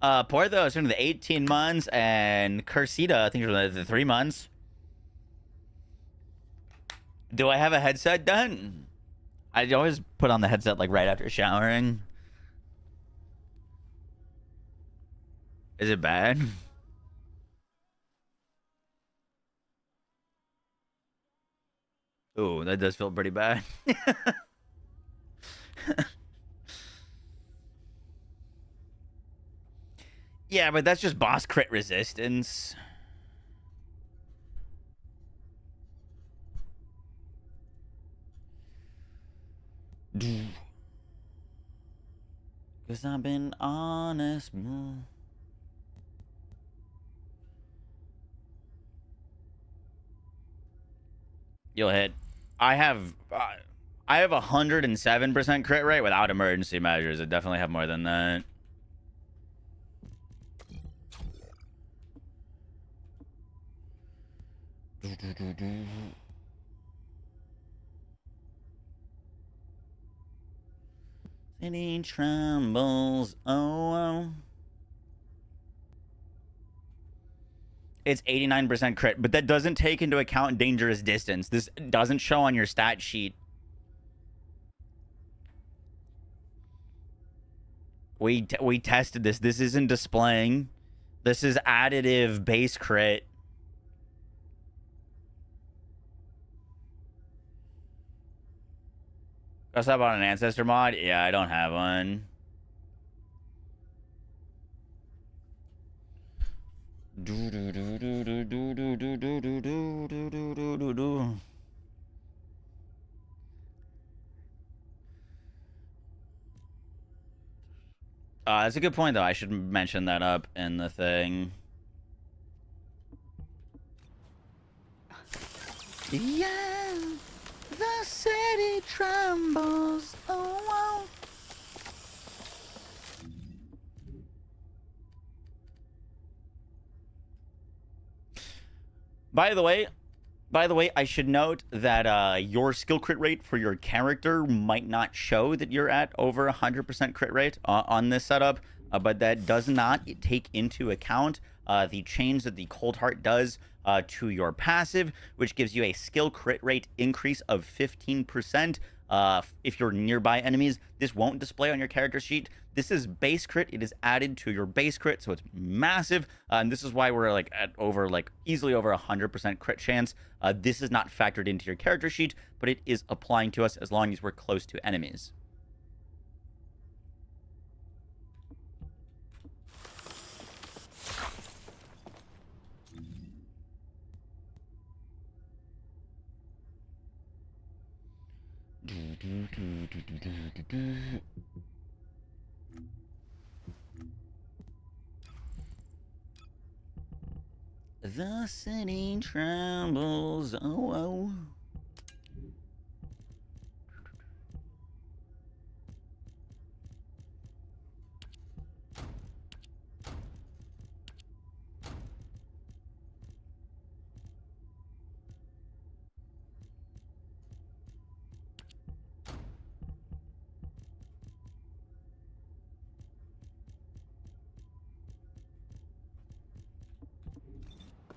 Portho is the 18 months, and Cursita, I think, is the 3 months. Do I have a headset done? I always put on the headset like right after showering. Is it bad? Ooh, that does feel pretty bad. Yeah, but that's just boss crit resistance. Cause I've been honest. You'll hit. I have 107% crit rate without emergency measures. I definitely have more than that. City trembles. Oh. It's 89% crit, but that doesn't take into account dangerous distance. This doesn't show on your stat sheet. We tested this. This isn't displaying. This is additive base crit. Got up on an ancestor mod? Yeah, I don't have one. That's a good point, though. I should mention that up in the thing. Yeah, the city trembles. Oh, wow. By the way, I should note that your skill crit rate for your character might not show that you're at over 100% crit rate on this setup, but that does not take into account the change that the Cold Heart does to your passive, which gives you a skill crit rate increase of 15%. If you're nearby enemies, this won't display on your character sheet. This is base crit. It is added to your base crit, so it's massive. And this is why we're like at over easily over 100% crit chance. This is not factored into your character sheet, but it is applying to us as long as we're close to enemies. The city trembles. Oh, oh.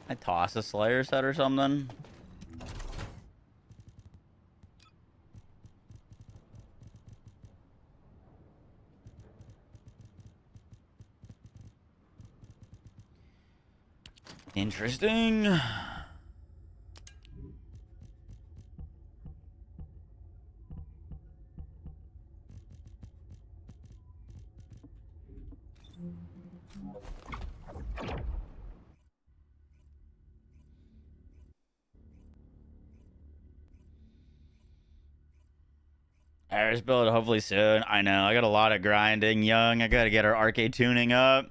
I toss a Slayer set or something. Interesting. Harris build hopefully soon. I know. I got a lot of grinding, young. I gotta get our arcade tuning up.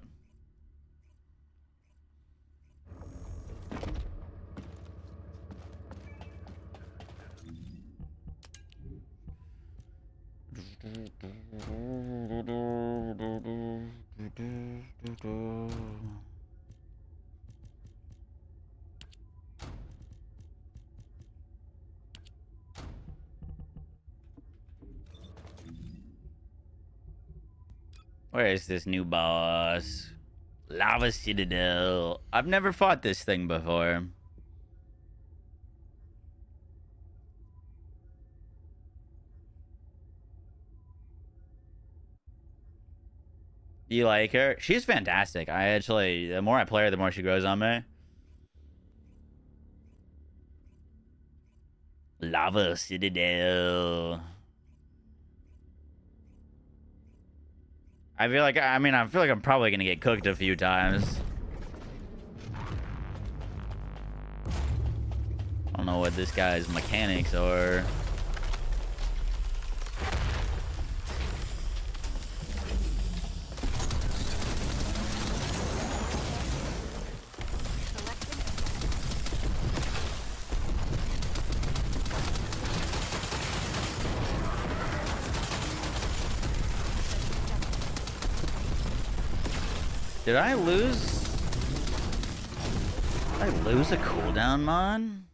Where is this new boss? Lava Citadel. I've never fought this thing before. Do you like her? She's fantastic. I actually, the more I play her, the more she grows on me. Lava Citadel. I feel like I'm probably gonna get cooked a few times. I don't know what this guy's mechanics are. Did I lose? Did I lose a cooldown mod?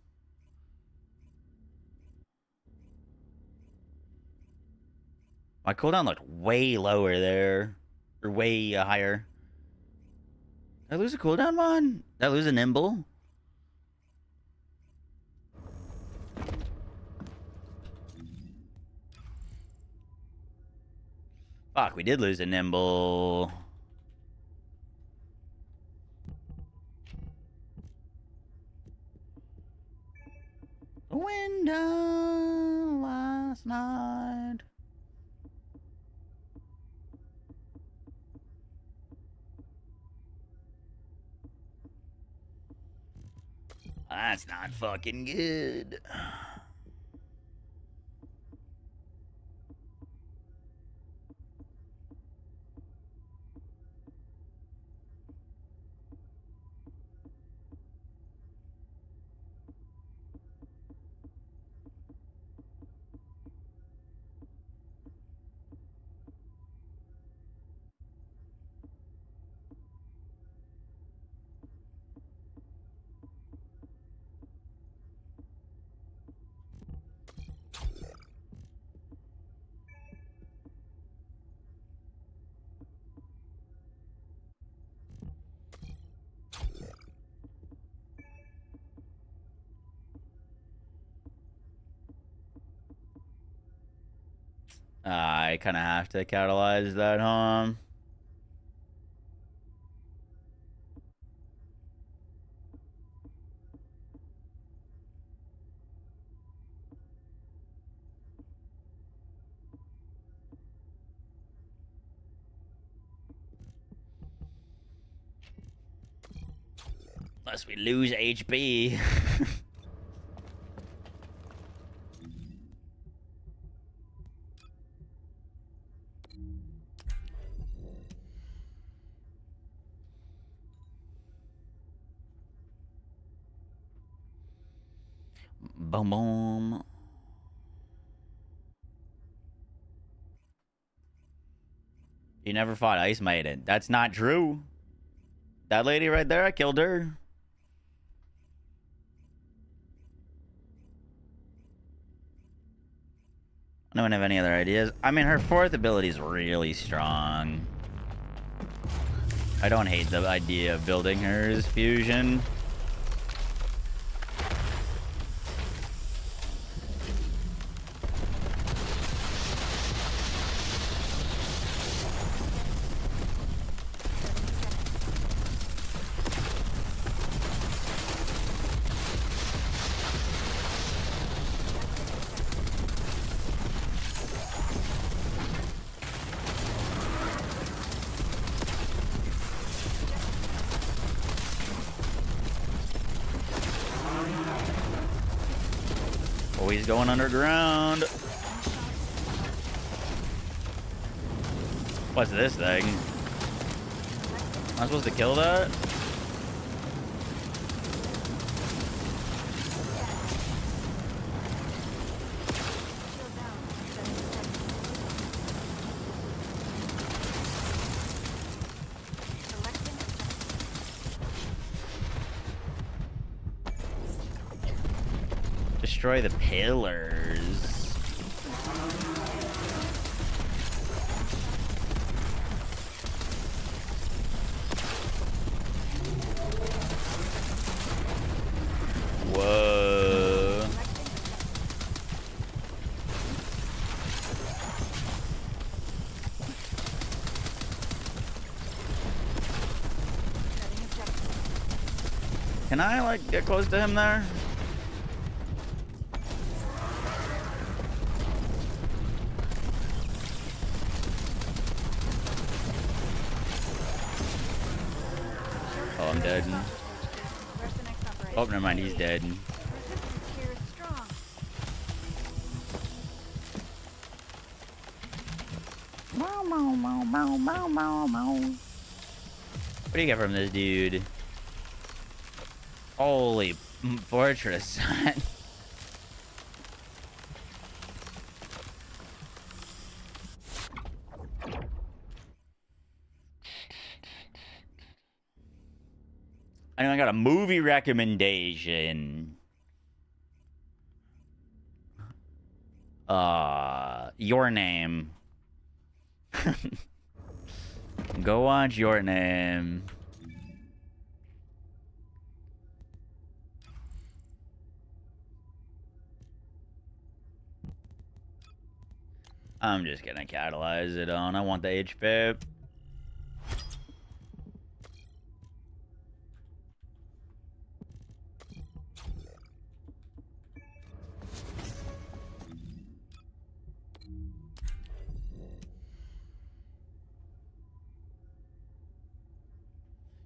My cooldown looked way lower there. Or way higher. Did I lose a cooldown mod? Did I lose a nimble? Fuck, we did lose a nimble. Window last night. that's not fucking good. I kind of have to catalyze that home. Unless we lose HP. Boom, boom. You never fought Ice Maiden. That's not true. That lady right there, I killed her. I don't have any other ideas. I mean, her fourth ability is really strong. I don't hate the idea of building her as fusion. Oh, he's going underground. What's this thing? Am I supposed to kill that? Destroy the pillars. Whoa. Can I, like, get close to him there? Oh, I'm dead. Oh, never mind, he's dead. What do you get from this dude? Holy fortress. I know I got a movie recommendation. Your Name. Go watch Your Name. I'm just gonna catalyze it on. I want the HP.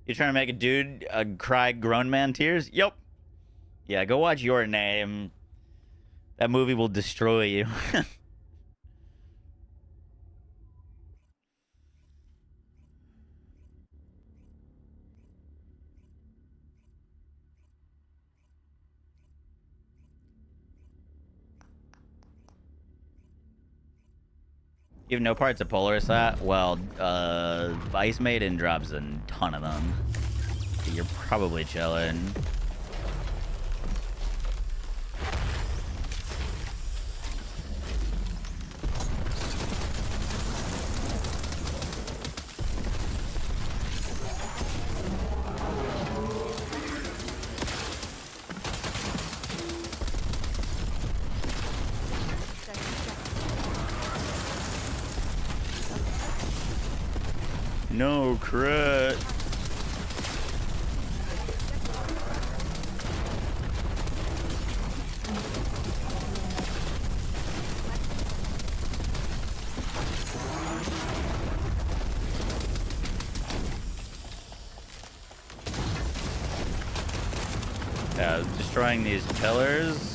You trying to make a dude cry grown man tears? Yep. Yeah, go watch Your Name. That movie will destroy you. You have no parts of Polaris at? Well, Ice Maiden drops a ton of them. You're probably chilling. No crit. Yeah, destroying these pillars.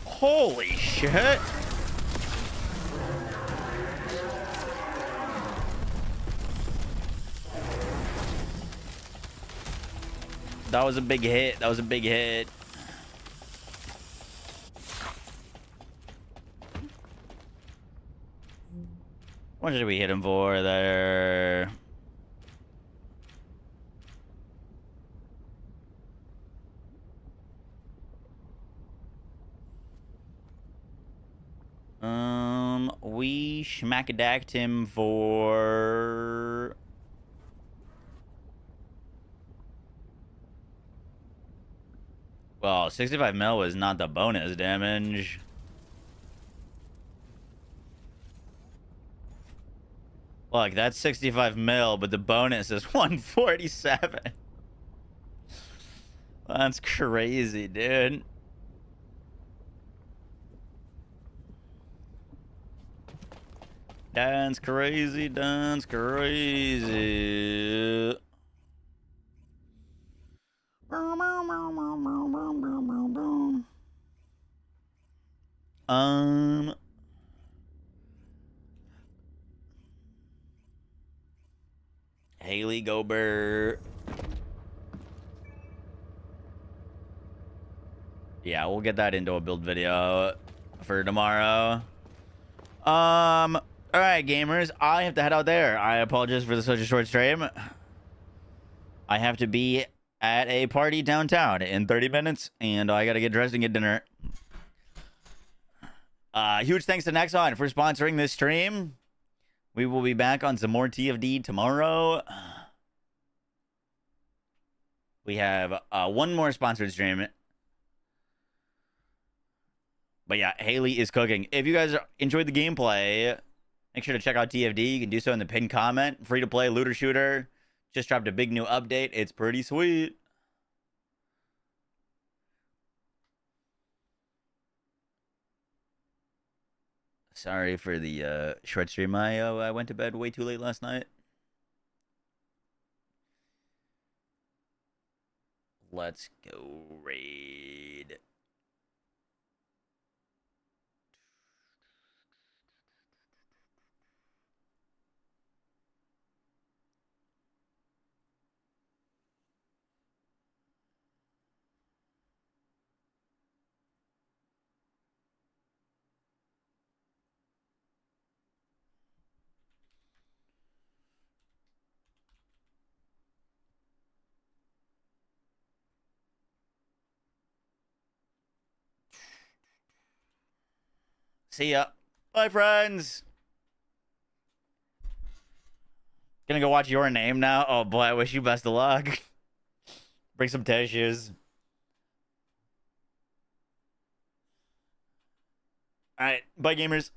Holy shit. That was a big hit. That was a big hit. What did we hit him for there? We schmackadacked him for... Well, 65 mil was not the bonus damage. Look, that's 65 mil, but the bonus is 147. That's crazy, dude. That's crazy, that's crazy. Hailey Gobert. Yeah, we'll get that into a build video for tomorrow. All right, gamers, I have to head out there. I apologize for such a short stream. I have to be at a party downtown in 30 minutes, and I gotta get dressed and get dinner. Huge thanks to Nexon for sponsoring this stream. We will be back on some more TFD tomorrow. We have one more sponsored stream. But yeah, Hailey is cooking. If you guys enjoyed the gameplay, make sure to check out TFD. You can do so in the pinned comment. Free to play looter shooter. Just dropped a big new update. It's pretty sweet. Sorry for the short stream. I went to bed way too late last night. Let's go raid. See ya. Bye, friends. Gonna go watch Your Name now. Oh boy, I wish you best of luck. Bring some tissues. All right, bye, gamers.